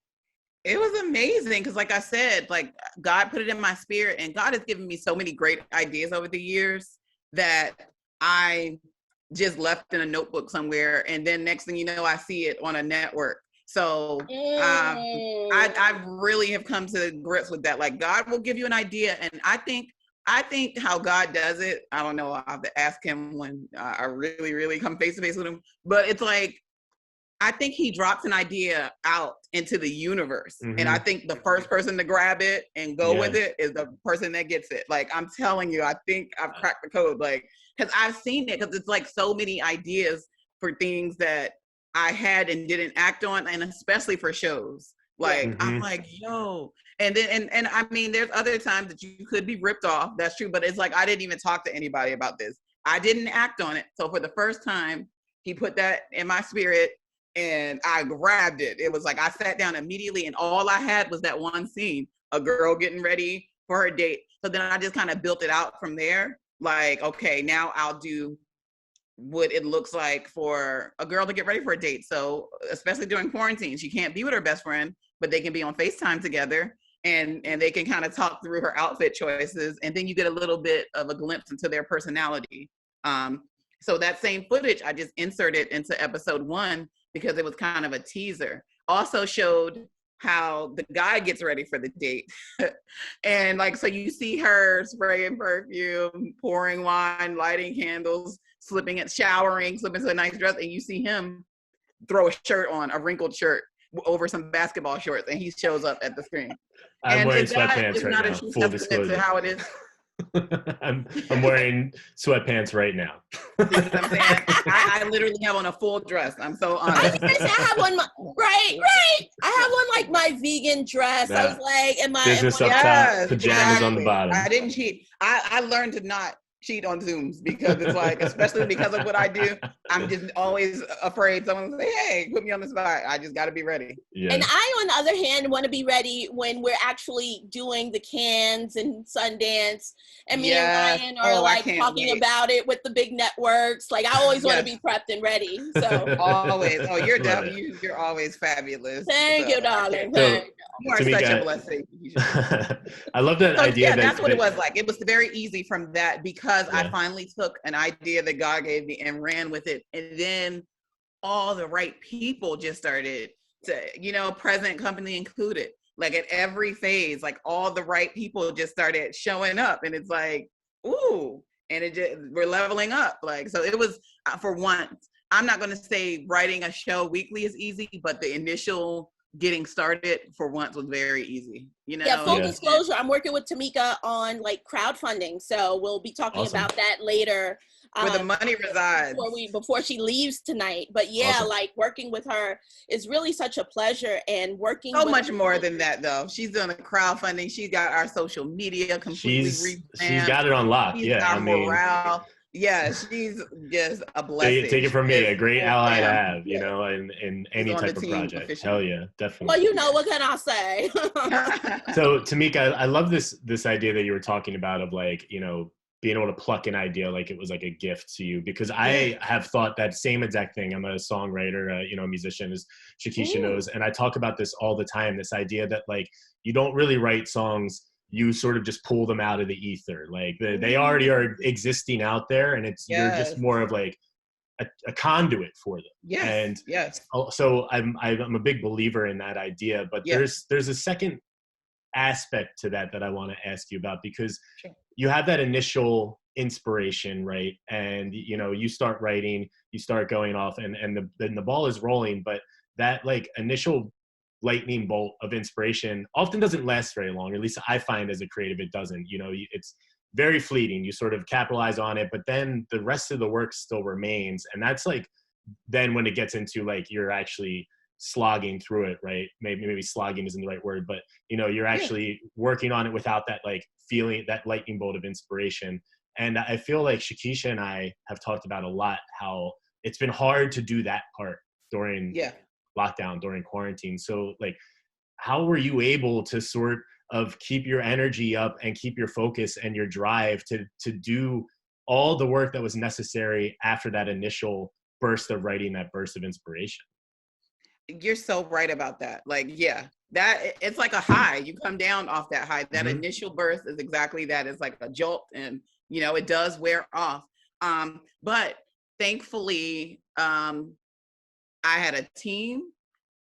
It was amazing because, like I said, like God put it in my spirit, and God has given me so many great ideas over the years that I just left in a notebook somewhere, and then next thing you know, I see it on a network. So I really have come to grips with that. Like God will give you an idea, and I think how God does it. I don't know. I'll have to ask him when I really come face to face with him. But it's like, I think he drops an idea out into the universe. Mm-hmm. And I think the first person to grab it and go with it is the person that gets it. Like, I'm telling you, I think I've cracked the code. Like, because I've seen it, because it's like so many ideas for things that I had and didn't act on, and especially for shows. Like, I'm like, yo. And then, and I mean, there's other times that you could be ripped off. That's true. But it's like, I didn't even talk to anybody about this. I didn't act on it. So for the first time, he put that in my spirit, and I grabbed it. It was like I sat down immediately, and all I had was that one scene, a girl getting ready for her date. So then I just kind of built it out from there. Like, okay, now I'll do what it looks like for a girl to get ready for a date. So especially during quarantine, she can't be with her best friend, but they can be on FaceTime together, and they can kind of talk through her outfit choices. And then you get a little bit of a glimpse into their personality. So that same footage, I just inserted into episode 1, because it was kind of a teaser. Also showed how the guy gets ready for the date. And like, so you see her spraying perfume, pouring wine, lighting candles, showering, slipping into a nice dress. And you see him throw a shirt on, a wrinkled shirt over some basketball shorts, and he shows up at the screen. I'm wearing sweatpants right now, full disclosure. To how it is. I'm wearing sweatpants right now. I'm saying? I literally have on a full dress. I'm so honest. I was gonna say, I have one, right. I have one like my vegan dress. I was like, and my business up top, pajamas on the bottom. I didn't cheat. I learned to not cheat on Zooms, because it's like, especially because of what I do, I'm just always afraid someone will say, hey, put me on the spot. I just got to be ready. Yeah. And I, on the other hand, want to be ready when we're actually doing the cans and Sundance, and me and Ryan are like talking about it with the big networks. Like, I always want to be prepped and ready. So always. Oh, you're always fabulous. Thank you, darling. You are such a blessing. I love that idea. Yeah, that's what it was like. It was very easy from that, because I finally took an idea that God gave me and ran with it. And then all the right people just started to, present company included. Like, at every phase, like all the right people just started showing up, and it's like, ooh, and we're leveling up. Like, so it was, for once, I'm not going to say writing a show weekly is easy, but the initial getting started for once was very easy. Full disclosure, I'm working with Tamieka on like crowdfunding, so we'll be talking about that later, where the money resides, before she leaves tonight. But like working with her is really such a pleasure, and working so much more than that though. She's doing the crowdfunding, she's got our social media completely revamped. She's got it on lock. Our morale. Yeah, she's just a blessing. Take it from me, a great ally to have, in any type of project. Officially. Hell yeah, definitely. Well, what can I say? So, Tamieka, I love this idea that you were talking about of like, being able to pluck an idea like it was like a gift to you, because I have thought that same exact thing. I'm a songwriter, a musician, as Shakesha knows, and I talk about this all the time, this idea that like, you don't really write songs, you sort of just pull them out of the ether. Like they already are existing out there, and you're just more of like a conduit for them. Yes. And so I'm a big believer in that idea, but there's a second aspect to that I want to ask you about, because you have that initial inspiration, right? And you start writing, you start going off, and then the ball is rolling, but that like initial lightning bolt of inspiration often doesn't last very long. At least I find as a creative, it doesn't. It's very fleeting. You sort of capitalize on it, but then the rest of the work still remains. And that's like, then when it gets into like, you're actually slogging through it, right? Maybe slogging isn't the right word, but you're actually working on it without that like feeling, that lightning bolt of inspiration. And I feel like Shakesha and I have talked about a lot how it's been hard to do that part during lockdown, during quarantine. So like, how were you able to sort of keep your energy up and keep your focus and your drive to do all the work that was necessary after that initial burst of writing, that burst of inspiration? you're so right about that. Like, yeah, that it's like a high. You come down off that high. That initial burst is exactly that. It's like a jolt, and it does wear off. But thankfully, I had a team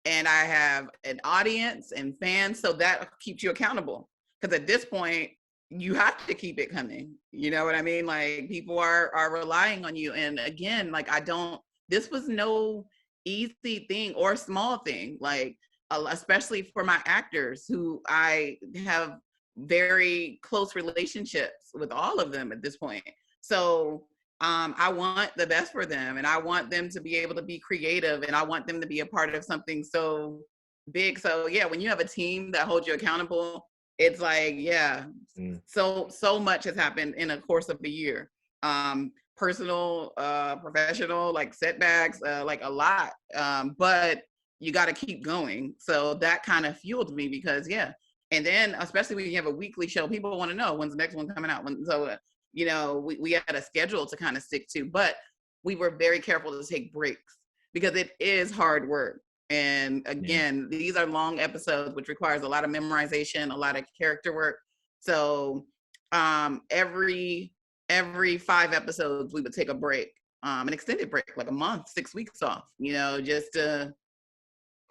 and I have an audience and fans, so that keeps you accountable. Because at this point, you have to keep it coming. You know what I mean? Like, people are relying on you. And again, like, this was no easy thing or small thing. Like, especially for my actors, who I have very close relationships with all of them at this point. So I want the best for them, and I want them to be able to be creative, and I want them to be a part of something so big. So yeah, when you have a team that holds you accountable, it's like, yeah, so much has happened in a course of a year. Personal, professional, like setbacks, like a lot. But you got to keep going. So that kind of fueled me, because yeah. And then especially when you have a weekly show, people want to know when's the next one coming out. We had a schedule to kind of stick to, but we were very careful to take breaks, because it is hard work. And again, these are long episodes, which requires a lot of memorization, a lot of character work. So every 5 episodes, we would take a break, an extended break, like a month, 6 weeks off, just to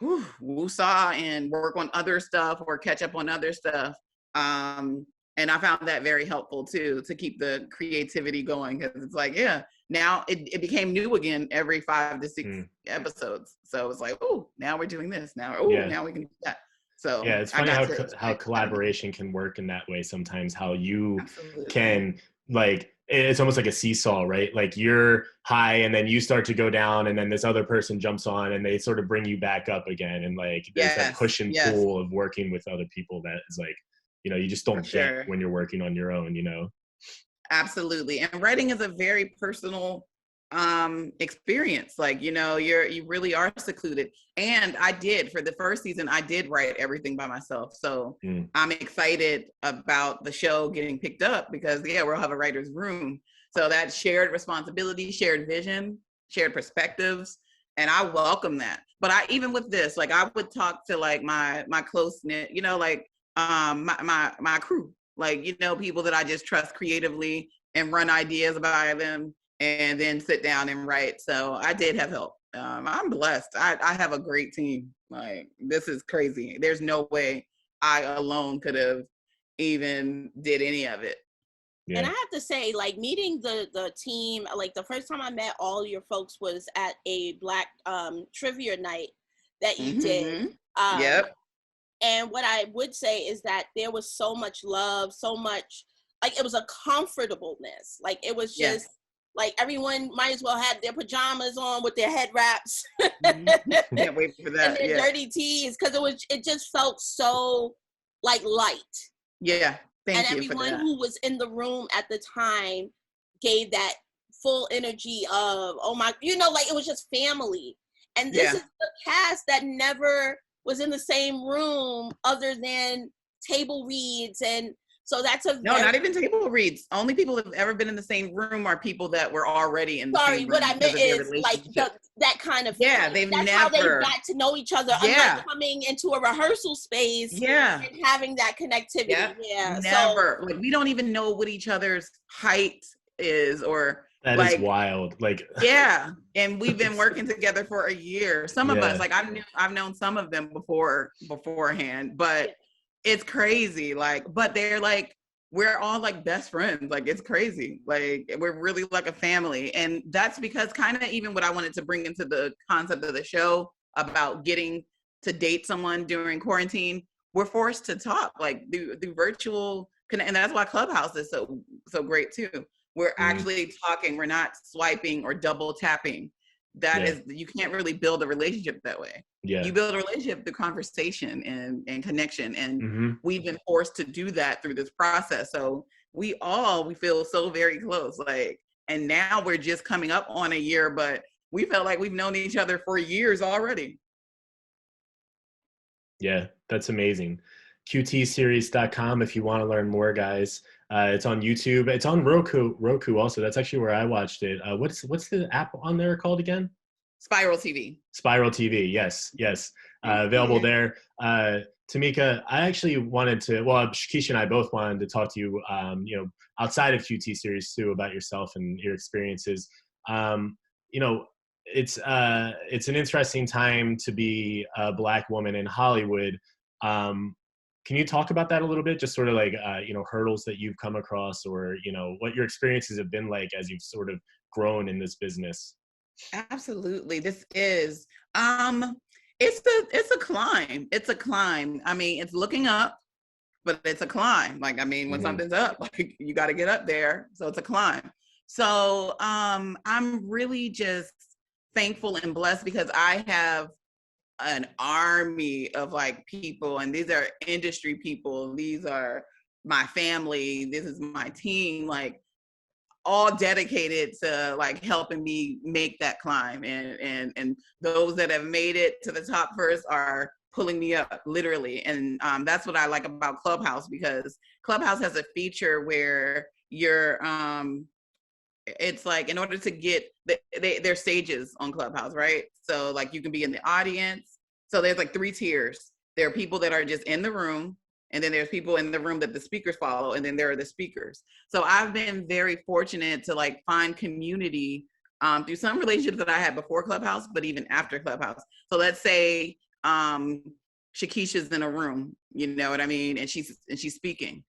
woosah and work on other stuff or catch up on other stuff. And I found that very helpful too, to keep the creativity going, because it's like, yeah, now it became new again every 5 to 6 episodes. So it's like, oh, now we're doing this. Now we can do that. So yeah, it's funny how collaboration can work in that way sometimes, how you can, like, it's almost like a seesaw, right? Like, you're high and then you start to go down, and then this other person jumps on and they sort of bring you back up again. And like, there's that push and pull of working with other people that is like, you just don't get when you're working on your own, Absolutely. And writing is a very personal experience. Like, you really are secluded. And for the first season, I did write everything by myself. So I'm excited about the show getting picked up, because we'll have a writer's room. So that shared responsibility, shared vision, shared perspectives. And I welcome that. But even with this, like, I would talk to like my close knit, like my crew, like, people that I just trust creatively and run ideas by them, and then sit down and write. So I did have help. I'm blessed. I have a great team. Like, this is crazy. There's no way I alone could have even did any of it. Yeah. And I have to say, like, meeting the team, like, the first time I met all your folks was at a Black trivia night that you did. Yep. And what I would say is that there was so much love, so much, like, it was a comfortableness. Like, it was just like, everyone might as well have their pajamas on with their head wraps. Can't wait for that. And their dirty tees, because it just felt so, like, light. Yeah. Thank you. And everyone who was in the room at the time gave that full energy of, oh my, like, it was just family. And this is the cast that never was in the same room other than table reads. And so that's not even table reads. Only people that have ever been in the same room are people that were already in the same room. What I meant is, like, that kind of they've that's never, how they got to know each other. Unlike coming into a rehearsal space and having that connectivity. Never. Like, we don't even know what each other's height is, or that is wild. Like, and we've been working together for a year. Some of us, like, I've known some of them beforehand, but it's crazy. Like, but they're like, we're all like best friends. Like, it's crazy. Like, we're really like a family. And that's because kind of even what I wanted to bring into the concept of the show about getting to date someone during quarantine, we're forced to talk, like, through virtual, and that's why Clubhouse is so great too. We're actually talking. We're not swiping or double tapping. That is, you can't really build a relationship that way. Yeah. You build a relationship through conversation and connection. And we've been forced to do that through this process. So we feel so very close. Like, and now we're just coming up on a year, but we felt like we've known each other for years already. Yeah, that's amazing. QTseries.com if you want to learn more, guys. It's on YouTube. It's on Roku also. That's actually where I watched it. What's the app on there called again? Spiral TV. Spiral TV, yes, yes, available there. Tamieka, I actually wanted to, well, Shakesha and I both wanted to talk to you, outside of QT series too, about yourself and your experiences. You know, it's an interesting time to be a Black woman in Hollywood. Can you talk about that a little bit? Just sort of like, hurdles that you've come across, or, what your experiences have been like as you've sort of grown in this business. Absolutely. This is, it's a climb. It's a climb. I mean, it's looking up, but it's a climb. Like, I mean, when something's up, like, you got to get up there. So it's a climb. So I'm really just thankful and blessed because I have an army of like people, and these are industry people. These are my family. This is my team, like all dedicated to like helping me make that climb. And those that have made it to the top first are pulling me up, literally. And that's what I like about Clubhouse, because Clubhouse has a feature where you're it's like, in order to get there's stages on Clubhouse, right? So like you can be in the audience. So there's like 3 tiers. There are people that are just in the room, and then there's people in the room that the speakers follow, and then there are the speakers. So I've been very fortunate to like find community through some relationships that I had before Clubhouse, but even after Clubhouse. So let's say Shakesha's in a room, you know what I mean? And she's speaking.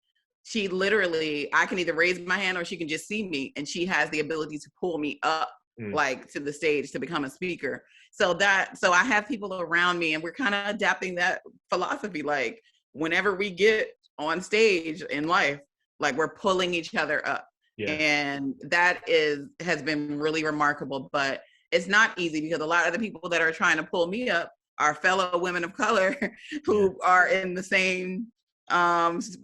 She literally, I can either raise my hand or she can just see me, and she has the ability to pull me up like to the stage to become a speaker. So I have people around me, and we're kind of adapting that philosophy. Like whenever we get on stage in life, like we're pulling each other up. Yeah. And that has been really remarkable, but it's not easy because a lot of the people that are trying to pull me up are fellow women of color who are in the same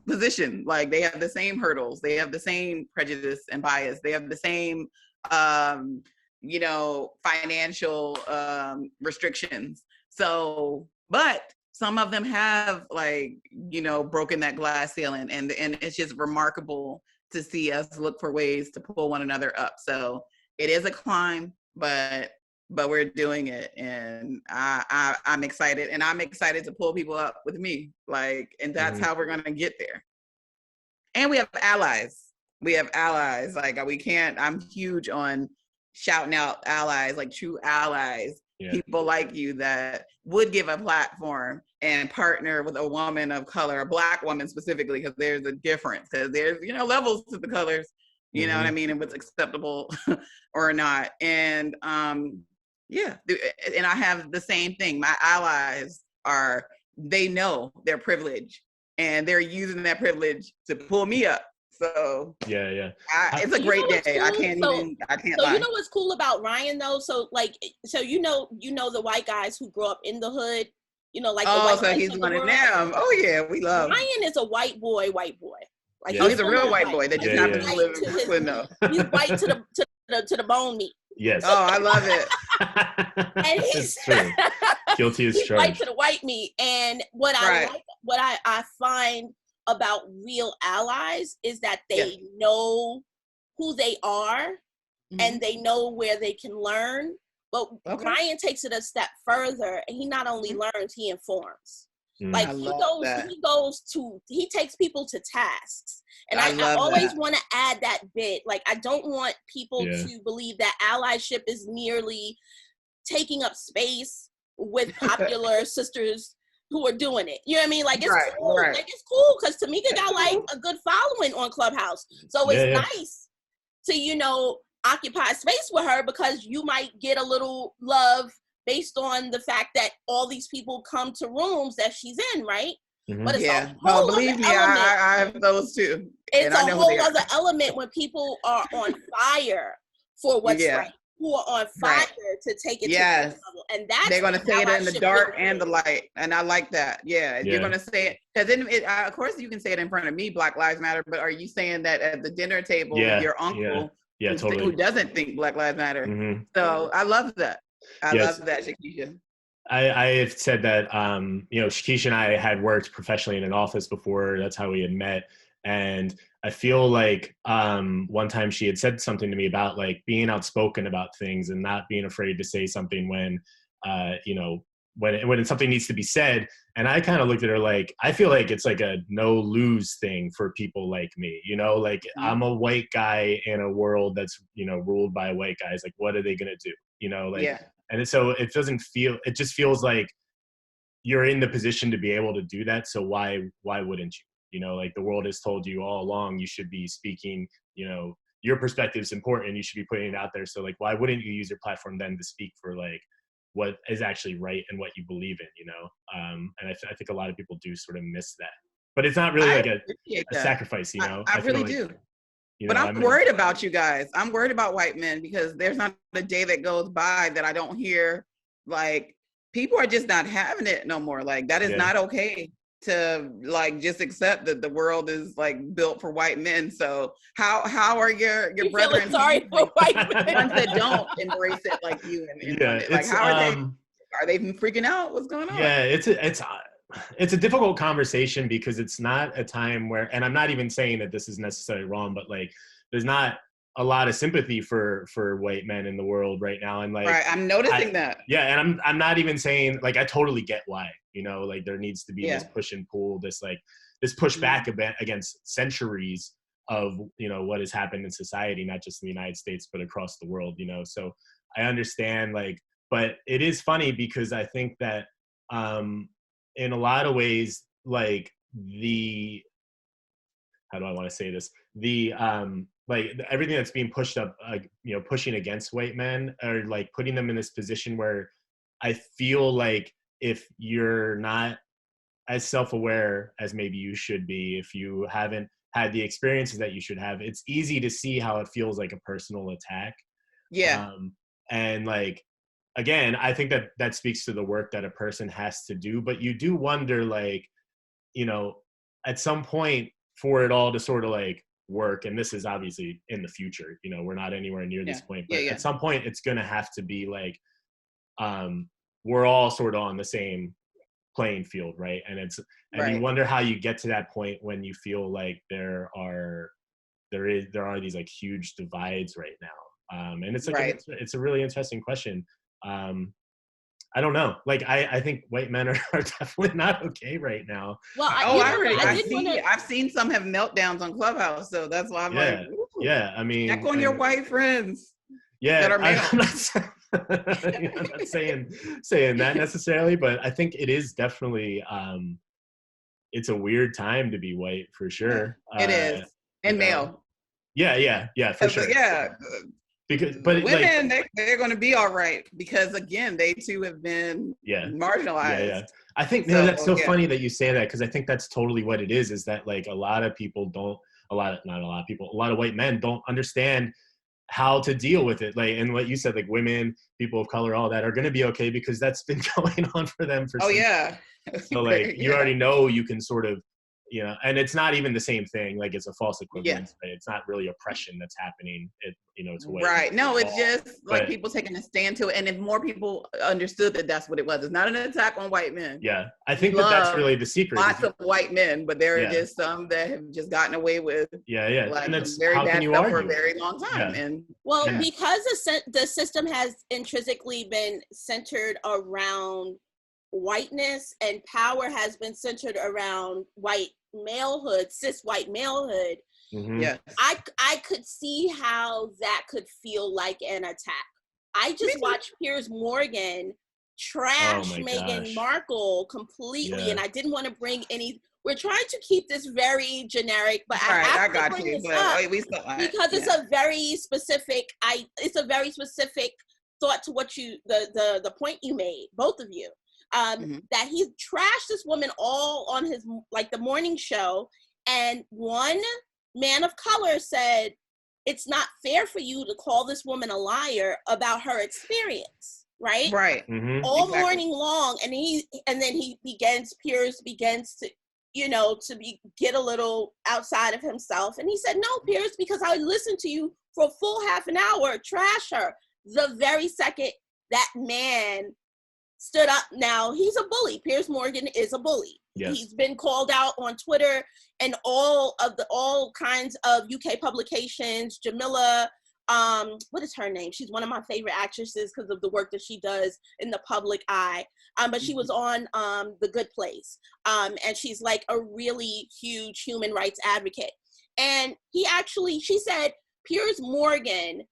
position. Like they have the same hurdles, they have the same prejudice and bias, they have the same financial restrictions. So, but some of them have like, broken that glass ceiling, and it's just remarkable to see us look for ways to pull one another up. So it is a climb, but we're doing it, and I'm excited, and I'm excited to pull people up with me. Like, and that's how we're gonna get there. And we have allies. Like I'm huge on shouting out allies, like true allies, people like you that would give a platform and partner with a woman of color, a Black woman specifically, because there's a difference, because there's, levels to the colors, you know what I mean, and what's acceptable or not. And and I have the same thing. My allies they know their privilege, and they're using that privilege to pull me up. So it's a great day. Cool? I can't lie. So you know what's cool about Ryan though? So you know the white guys who grow up in the hood, like the white so he's one of them. Oh yeah, we love Ryan is a white boy. Like he's a real white boy that just happens to live in Brooklyn though. He's white to the bone meat. Yes. Oh, I love it. And he's true. Guilty as charged. White to the white meat. And what I find about real allies is that they know who they are and they know where they can learn. But Ryan takes it a step further, and he not only learns, he informs. Like he takes people to tasks. And I always want to add that bit. Like, I don't want people to believe that allyship is merely taking up space with popular sisters who are doing it. You know what I mean? Like, it's cool. Right. Like, it's cool because Tamieka got like a good following on Clubhouse. So it's nice to, occupy space with her, because you might get a little love based on the fact that all these people come to rooms that she's in, right? But it's a whole believe me, I have those too. It's a whole other element when people are on fire for what's right. Who are on fire to take it to the next level. And that's they're going to say it in the dark and the light. And I like that. Yeah. You're going to say it. Because then, of course, you can say it in front of me, Black Lives Matter, but are you saying that at the dinner table with your uncle totally. who doesn't think Black Lives Matter? So I love that. I love that, Shakesha. I have said that, Shakesha and I had worked professionally in an office before. That's how we had met. And I feel like one time she had said something to me about like being outspoken about things and not being afraid to say something when, you know, when something needs to be said. And I kind of looked at her like, I feel like it's like a no lose thing for people like me, you know, like I'm a white guy in a world that's, you know, ruled by white guys. Like, what are they going to do? You know, like, and so it doesn't feel, it just feels like you're in the position to be able to do that. So why wouldn't you? You know, like the world has told you all along, you should be speaking, you know, your perspective is important. You should be putting it out there. So like, why wouldn't you use your platform then to speak for like what is actually right and what you believe in, you know? And I think a lot of people do sort of miss that, but it's not really like a sacrifice, you know? I really do. But I'm worried about you guys. I'm worried about white men because there's not a day that goes by that I don't hear like people are just not having it no more. Like that is not okay to like just accept that the world is like built for white men. So how are your brethren sorry for white men ones that don't embrace it like you and like how are they freaking out? What's going on? Yeah, it's a difficult conversation because it's not a time where, and I'm not even saying that this is necessarily wrong, but like there's not a lot of sympathy for white men in the world right now. And like, right, I'm noticing that. Yeah. And I'm not even saying like, I totally get why, you know, like there needs to be this push and pull, this pushback against centuries of, you know, what has happened in society, not just in the United States, but across the world, you know? So I understand like, but it is funny because I think that in a lot of ways, like how do I want to say this? Like everything that's being pushed up, you know, pushing against white men or like putting them in this position where I feel like if you're not as self-aware as maybe you should be, if you haven't had the experiences that you should have, it's easy to see how it feels like a personal attack. Yeah. And like, again, I think that speaks to the work that a person has to do, but you do wonder like, you know, at some point for it all to sort of like work, and this is obviously in the future, you know, we're not anywhere near this point, but at some point it's going to have to be like we're all sort of on the same playing field, right? And you wonder how you get to that point when you feel like there are these like huge divides right now, and it's like it's a really interesting question. I don't know. Like, I think white men are definitely not okay right now. Well, I've seen some have meltdowns on Clubhouse, so that's why I'm like, ooh, yeah. I mean, check on your white friends. Yeah, that are male. I'm not saying that necessarily, but I think it is definitely it's a weird time to be white for sure. It is, and male. Yeah, for sure. Yeah. But women, like, they're going to be all right because again, they too have been marginalized. Yeah. I think that's so funny that you say that because I think that's totally what it is that like a lot of white men don't understand how to deal with it. Like, and what you said, like women, people of color, all that are going to be okay because that's been going on for them for some time. So like you already know you can sort of, you know, and it's not even the same thing. Like it's a false equivalence. Right? It's not really oppression that's happening. It's right. No, it's just like people taking a stand to it. And if more people understood that that's what it was, it's not an attack on white men. Yeah, I think that's really the secret. Lots of white men, but there are just some that have just gotten away with. Like, and that's very how bad can you stuff argue? for a very long time. And because the system has intrinsically been centered around whiteness and power has been centered around white malehood, cis white malehood. Mm-hmm. I could see how that could feel like an attack. I just watched Piers Morgan trash Meghan Markle completely, and I didn't want to bring any. We're trying to keep this very generic, but I got you. Because it's a very specific. It's a very specific thought to what the point you made, both of you. That he trashed this woman all on his the morning show, and one man of color said it's not fair for you to call this woman a liar about her experience, right? Mm-hmm. All morning long, and then Piers begins to get a little outside of himself, and he said, no, Piers, because I listened to you for a full half an hour trash her. The very second that man stood up. Now he's a bully. Piers Morgan is a bully. Yes. He's been called out on Twitter and all kinds of UK publications. Jamila, what is her name? She's one of my favorite actresses because of the work that she does in the public eye. But she was on The Good Place. And she's like a really huge human rights advocate. And she said, Piers Morgan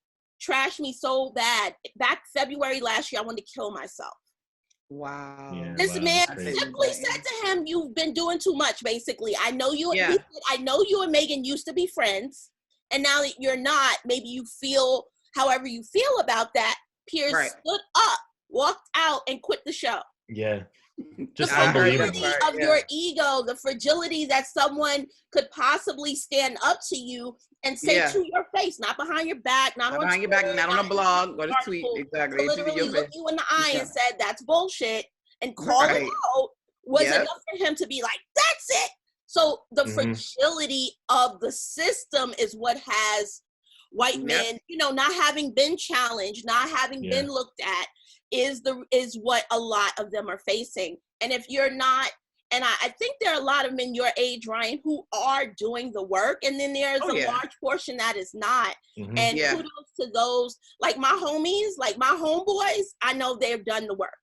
trashed me so bad. Back February last year, I wanted to kill myself. Wow. Yeah, This wow, man that's crazy. simply said to him, "You've been doing too much, basically. I know you Yeah. he said, I know you and Megan used to be friends, and now that you're not, maybe you feel however you feel about that." Piers stood up, walked out, and quit the show. Yeah. Just the unbelievable. fragility of your ego, the fragility that someone could possibly stand up to you and say to your face, not behind your back, not on behind your Twitter, back, not on a blog, or a tweet. Exactly. Literally look you in the eye and said, "That's bullshit," and call it out was enough for him to be like, "That's it." So the fragility of the system is what has white men, not having been challenged, not having been looked at, is what a lot of them are facing. And if you're not, and I think there are a lot of men your age, Ryan, who are doing the work, and then there's a large portion that is not. And kudos to those, like my homies, like my homeboys, I know they've done the work.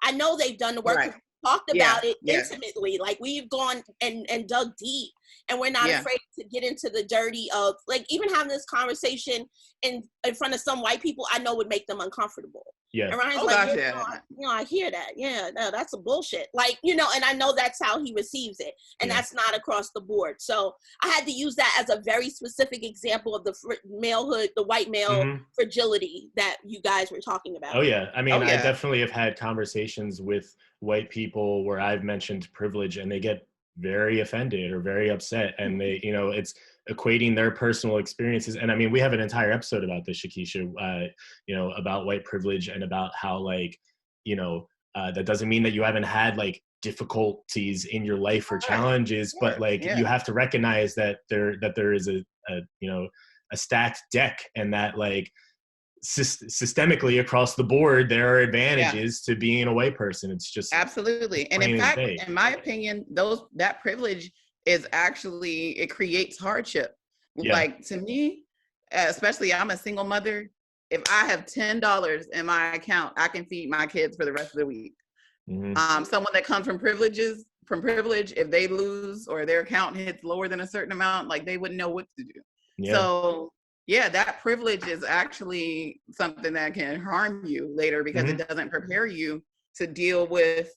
I know they've done the work. Right. Talked about it intimately. Like we've gone and dug deep, and we're not afraid to get into the dirty of, like, even having this conversation in front of some white people I know would make them uncomfortable. Yeah. And Ryan's I hear that. Yeah, no, that's a bullshit. Like, and I know that's how he receives it. And that's not across the board. So I had to use that as a very specific example of the malehood, the white male fragility that you guys were talking about. Oh, yeah. I mean, I definitely have had conversations with white people where I've mentioned privilege and they get very offended or very upset. And they, it's equating their personal experiences. And I mean, we have an entire episode about this, Shakesha, about white privilege and about how, like, that doesn't mean that you haven't had like difficulties in your life or challenges, but like you have to recognize that there is a stacked deck, and that like systemically across the board there are advantages to being a white person. It's just absolutely. And in fact, in my opinion, that privilege is actually, it creates hardship. Like to me, especially, I'm a single mother. If I have $10 in my account, I can feed my kids for the rest of the week. Someone that comes from privilege, if they lose or their account hits lower than a certain amount, like they wouldn't know what to do. So that privilege is actually something that can harm you later, because it doesn't prepare you to deal with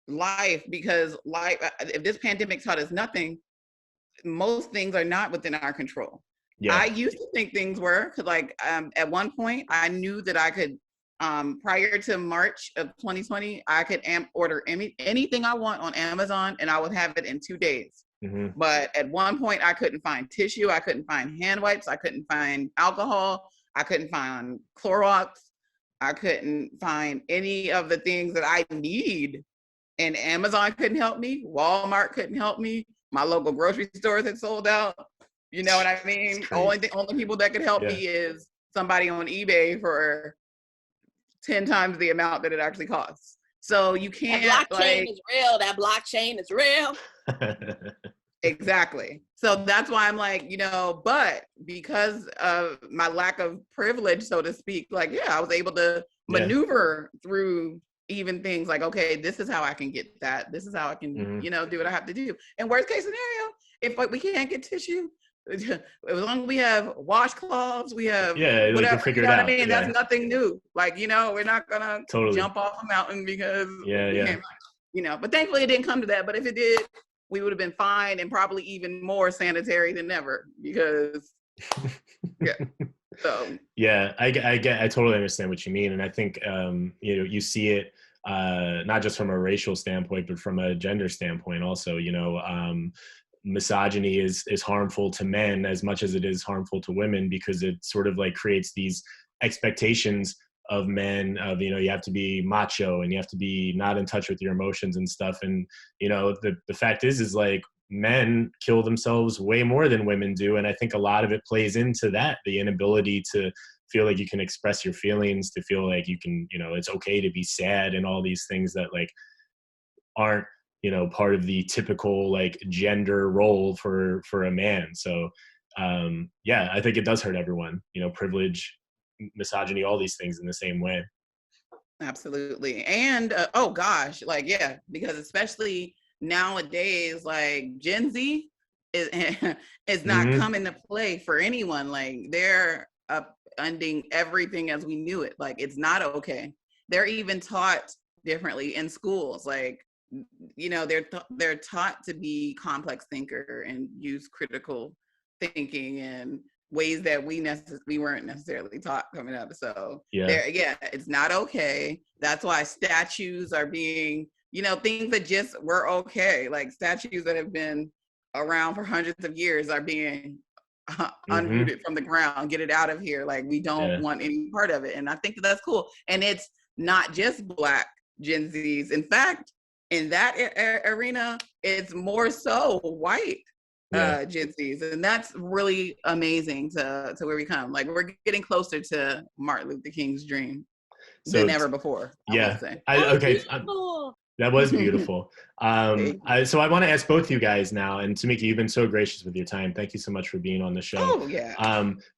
life. Because life, if this pandemic taught us nothing, most things are not within our control. I used to think things were, because like at one point I knew that I could, prior to March of 2020, I could order anything I want on Amazon and I would have it in 2 days. But at one point I couldn't find tissue, I couldn't find hand wipes, I couldn't find alcohol, I couldn't find Clorox, I couldn't find any of the things that I need. And Amazon couldn't help me, Walmart couldn't help me, my local grocery stores had sold out. You know what I mean? Only people that could help me is somebody on eBay for 10 times the amount that it actually costs. So you can't. That blockchain is real. That blockchain is real. Exactly. So that's why I'm like, but because of my lack of privilege, so to speak, like, I was able to maneuver through even things like, okay, this is how I can get that. This is how I can, do what I have to do. And worst case scenario, if we can't get tissue, as long as we have washcloths, we have whatever, figure it out. I mean, that's nothing new. Like, we're not gonna jump off a mountain because but thankfully it didn't come to that. But if it did, we would have been fine and probably even more sanitary than ever, because so I totally understand what you mean. And I think you see it not just from a racial standpoint, but from a gender standpoint also. Misogyny is harmful to men as much as it is harmful to women, because it sort of like creates these expectations of men of, you have to be macho and you have to be not in touch with your emotions and stuff. And, the fact is like men kill themselves way more than women do. And I think a lot of it plays into that, the inability to feel like you can express your feelings, to feel like you can, you know, it's okay to be sad, and all these things that like aren't, you know, part of the typical like gender role for a man. So yeah, I think it does hurt everyone, you know, privilege, misogyny, all these things in the same way. Absolutely. And oh gosh, like, yeah, because especially nowadays, like Gen Z is, is not Mhm. coming to play for anyone. Like they're upending everything as we knew it. Like it's not okay. They're even taught differently in schools. Like, you know, they're taught to be complex thinker and use critical thinking and ways that we weren't necessarily taught coming up. So Yeah. yeah, it's not okay. That's why statues are being, you know, things that just were okay, like statues that have been around for hundreds of years are being unrooted from the ground. Get it out of here. Like we don't want any part of it. And I think that's cool. And it's not just Black Gen Zs. In fact, in that arena, it's more so white Gen Zs, and that's really amazing to where we come. Like we're getting closer to Martin Luther King's dream than ever before. Yeah, Okay. that was beautiful. So I want to ask both you guys now, and Tamieka, you've been so gracious with your time. Thank you so much for being on the show. Oh yeah.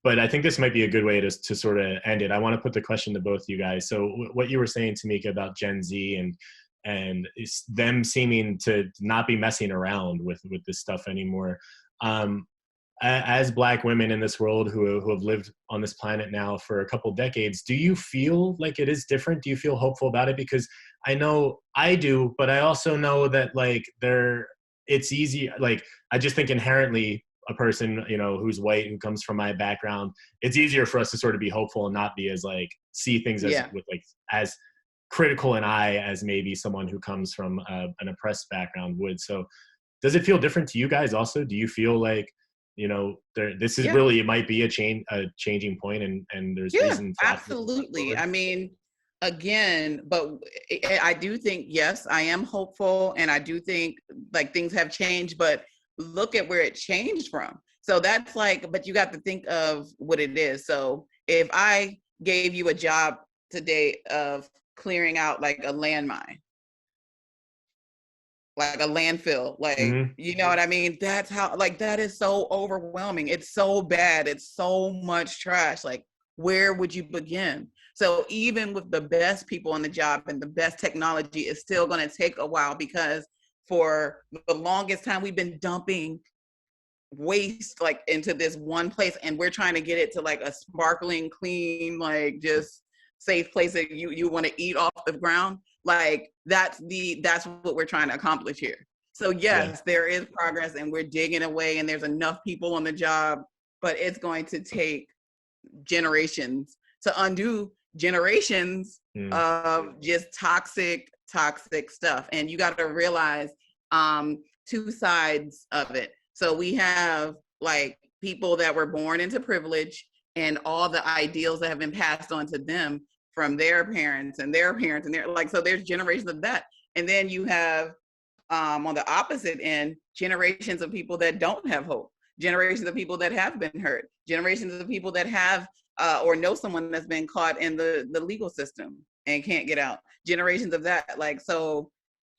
But I think this might be a good way to sort of end it. I want to put the question to both you guys. So what you were saying, Tamieka, about Gen Z and it's them seeming to not be messing around with this stuff anymore. As Black women in this world who have lived on this planet now for a couple decades, do you feel like it is different? Do you feel hopeful about it? Because I know I do, but I also know that like it's easy. Like I just think inherently a person, you know, who's white and comes from my background, it's easier for us to sort of be hopeful and not be as like see things as with like as critical an eye as maybe someone who comes from an oppressed background would. So does it feel different to you guys also? Do you feel like, you know, this is really, it might be a changing point, and there's reason for absolutely. I mean, again, but I do think, yes, I am hopeful, and I do think like things have changed, but look at where it changed from. So that's like, but you got to think of what it is. So if I gave you a job today of clearing out like a landmine, like a landfill, like, you know what I mean? That's how, like, that is so overwhelming. It's so bad. It's so much trash. Like, where would you begin? So even with the best people on the job and the best technology, it's still going to take a while, because for the longest time we've been dumping waste like into this one place, and we're trying to get it to like a sparkling, clean, like just safe place that you want to eat off the ground. Like that's what we're trying to accomplish here. So yes, there is progress, and we're digging away, and there's enough people on the job, but it's going to take generations to undo generations of just toxic stuff. And you got to realize two sides of it. So we have like people that were born into privilege and all the ideals that have been passed on to them from their parents and their parents and their, like, so there's generations of that. And then you have on the opposite end, generations of people that don't have hope, generations of people that have been hurt, generations of people that have or know someone that's been caught in the legal system and can't get out, generations of that. Like, so,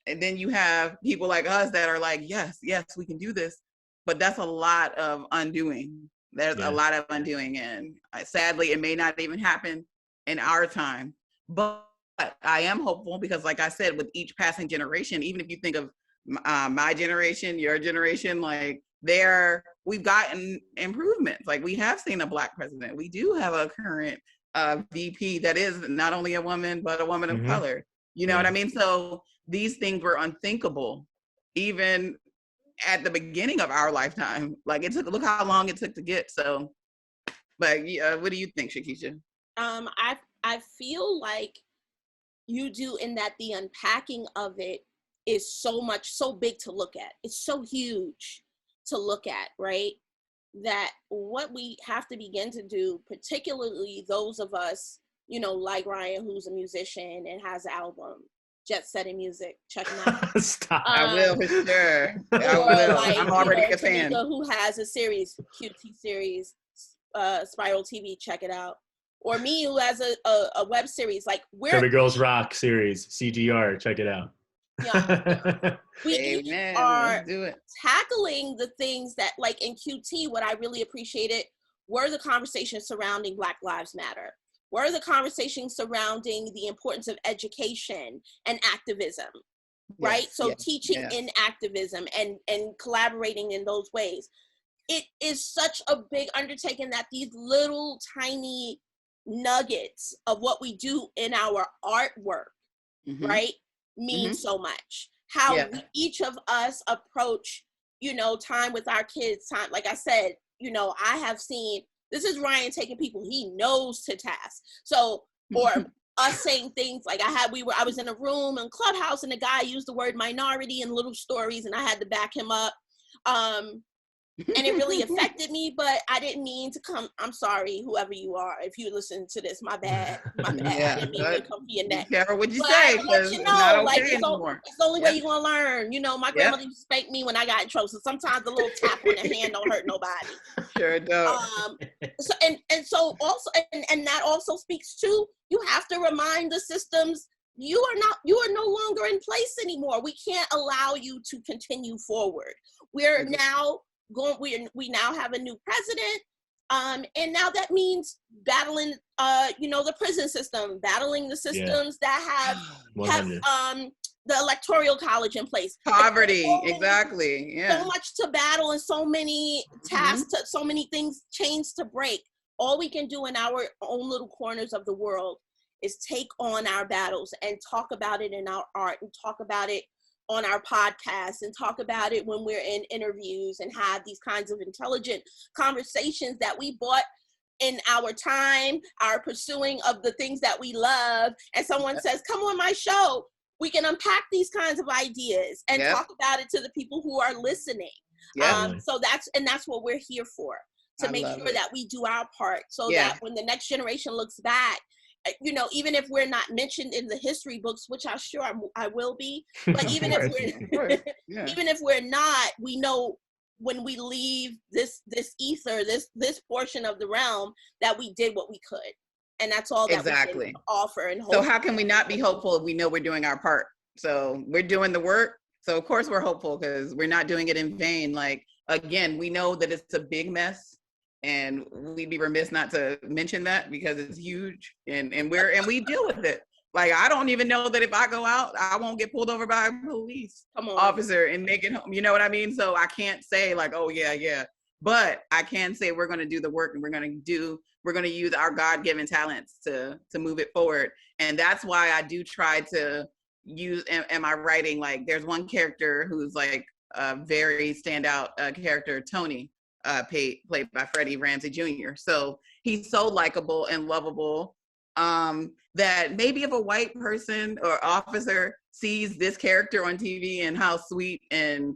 and then you have people like us that are like, yes, we can do this. But that's a lot of undoing. There's a lot of undoing. And sadly, it may not even happen in our time. But I am hopeful, because like I said, with each passing generation, even if you think of my generation, your generation, like we've gotten improvements. Like we have seen a Black president. We do have a current VP that is not only a woman, but a woman of color. You know what I mean? So these things were unthinkable, even at the beginning of our lifetime. Like look how long it took to get. So, but what do you think, Shakesha? I feel like you do, in that the unpacking of it is so big to look at. It's so huge to look at, right? That what we have to begin to do, particularly those of us, you know, like Ryan, who's a musician and has an album, Jet Setting Music, check him out. Stop. I will, for sure. I will. Like, I'm already a fan. Tamieka, who has a series, QT series, Spiral TV, check it out. or me who has a web series. Like Curvy Girls Rock series, CGR, check it out. Yeah. We each Amen. are Let's do it. tackling the things that, like in QT, what I really appreciated were the conversations surrounding Black Lives Matter, were the conversations surrounding the importance of education and activism, right? Yes, So yes, teaching yes. in activism and collaborating in those ways. It is such a big undertaking that these little tiny nuggets of what we do in our artwork, Mhm. right, means Mhm. so much. How Yeah. each of us approach, time with our kids, time, like I said, I have seen, this is Ryan taking people he knows to task. So, or us saying things like I was in a room in Clubhouse and the guy used the word minority in little stories and I had to back him up. And it really affected me, but I didn't mean to come. I'm sorry, whoever you are. If you listen to this, my bad. My bad. Yeah, I didn't mean to come for your be neck. careful what you But say, I will let because you it's not know, okay like, it's anymore. the only way Yep. you're going to learn. My grandmother used to spank me when I got in trouble. So sometimes a little tap on the hand don't hurt nobody. Sure don't. So also, and that also speaks to, you have to remind the systems, you are no longer in place anymore. We can't allow you to continue forward. We're now we now have a new president, and now that means battling the prison system, battling the systems that have the electoral college in place. Poverty, exactly. Yeah. So much to battle and so many tasks, so many things, chains to break. All we can do in our own little corners of the world is take on our battles and talk about it in our art and talk about it on our podcast and talk about it when we're in interviews and have these kinds of intelligent conversations that we bought in our time, our pursuing of the things that we love. And someone says, come on my show. We can unpack these kinds of ideas and talk about it to the people who are listening. So that's what we're here for, to make sure that we do our part so that when the next generation looks back, even if we're not mentioned in the history books, which I'm sure I will be, but even if we're not, we know when we leave this ether, this portion of the realm, that we did what we could, and that's all that we can offer. And so how can we not be hopeful if we know we're doing our part? So we're doing the work, so of course we're hopeful because we're not doing it in vain. Like, again, we know that it's a big mess, and we'd be remiss not to mention that because it's huge, and we deal with it. Like, I don't even know that if I go out, I won't get pulled over by a police officer and make it home. You know what I mean? So I can't say like, oh yeah, but I can say we're going to do the work, and we're going to use our God-given talents to move it forward. And that's why I do try to use in my writing. Like, there's one character who's like a very standout character, Tony, played by Freddie Ramsey Jr. So he's so likable and lovable that maybe if a white person or officer sees this character on TV and how sweet and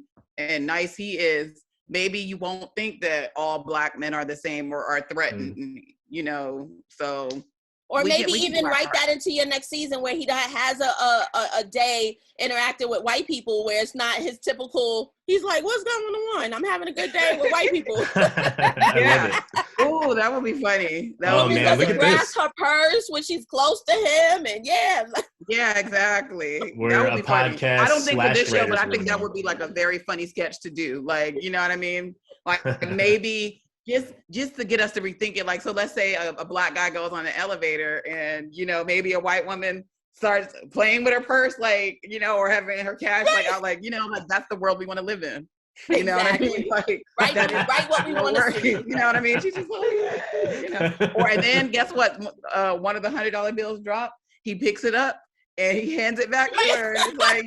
nice he is, maybe you won't think that all Black men are the same or are threatened, so. Or maybe even write that into your next season where he has a day interacting with white people where it's not his typical, he's like, what's going on? I'm having a good day with white people. I love it. Oh, that would be funny. Man, look at this. Her purse when she's close to him, and yeah, exactly. We're that would a be podcast. Funny. I don't think for this show, but I think room. that would be like a very funny sketch to do. Like, you know what I mean? Like maybe just to get us to rethink it. Like, so let's say a Black guy goes on an elevator and, maybe a white woman starts playing with her purse, like, or having her cash, like, I like, like that's the world we want to live in. You know what I mean? Like, right what we want to see. You know what I mean? She's just like, and then guess what? One of the $100 bills drop. He picks it up and he hands it back to her. And it's like,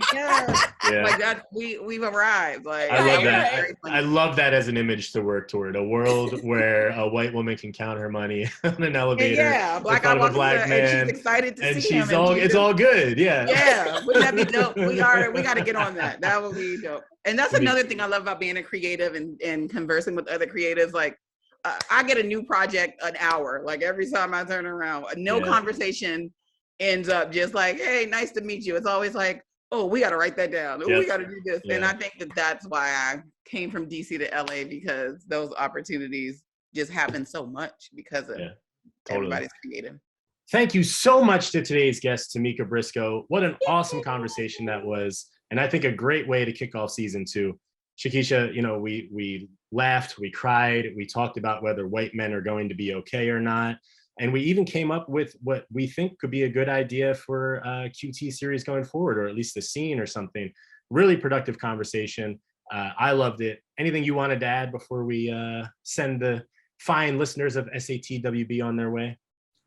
like that. We've arrived. Like, I love that. I love that as an image to work toward. A world where a white woman can count her money on an elevator. Yeah, Black guy walks Black man, and she's excited to see him. It's all good. Yeah. Yeah, wouldn't that be dope? We got to get on that. That would be dope. And that's another thing I love about being a creative and conversing with other creatives. Like, I get a new project an hour. Like, every time I turn around, no conversation ends up just like, hey, nice to meet you. It's always like, oh, we got to write that down. Oh, we got to do this. And I think that's why I came from DC to LA, because those opportunities just happen so much because of everybody's creative. Thank you so much to today's guest, Tamieka Briscoe. What an awesome conversation that was. And I think a great way to kick off season 2. Shakesha, you know, we laughed, we cried, we talked about whether white men are going to be okay or not. And we even came up with what we think could be a good idea for a QT series going forward, or at least a scene or something. Really productive conversation. I loved it. Anything you wanted to add before we send the fine listeners of SATWB on their way?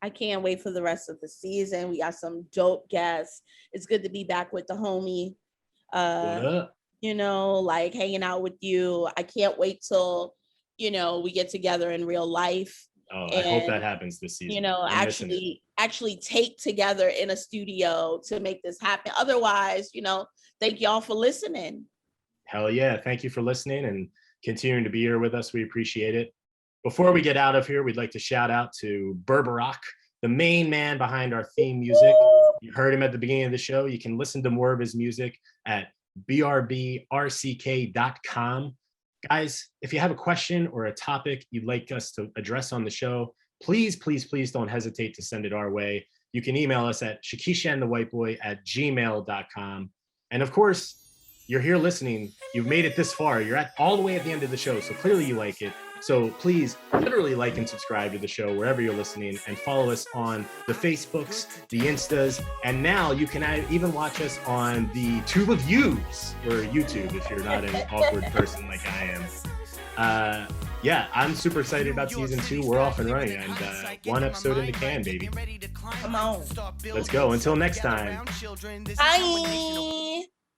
I can't wait for the rest of the season. We got some dope guests. It's good to be back with the homie. What up? You know, like hanging out with you. I can't wait till, you know, we get together in real life. Oh, I hope that happens this season. You know, actually take together in a studio to make this happen. Otherwise, you know, thank y'all for listening. Hell yeah. Thank you for listening and continuing to be here with us. We appreciate it. Before we get out of here, we'd like to shout out to Berberock, the main man behind our theme music. You heard him at the beginning of the show. You can listen to more of his music at brbrck.com. Guys, if you have a question or a topic you'd like us to address on the show, please don't hesitate to send it our way. You can email us at shakeshaandthewhiteboy@gmail.com. And of course, you're here listening. You've made it this far. You're at all the way at the end of the show. So clearly you like it. So please literally like and subscribe to the show wherever you're listening, and follow us on the Facebooks, the Instas, and now you can even watch us on the Tube of Yous, or YouTube if you're not an awkward person like I am. Yeah, I'm super excited about season 2. We're off and running, and 1 episode in the can, baby. Come on. Let's go. Until next time. Bye.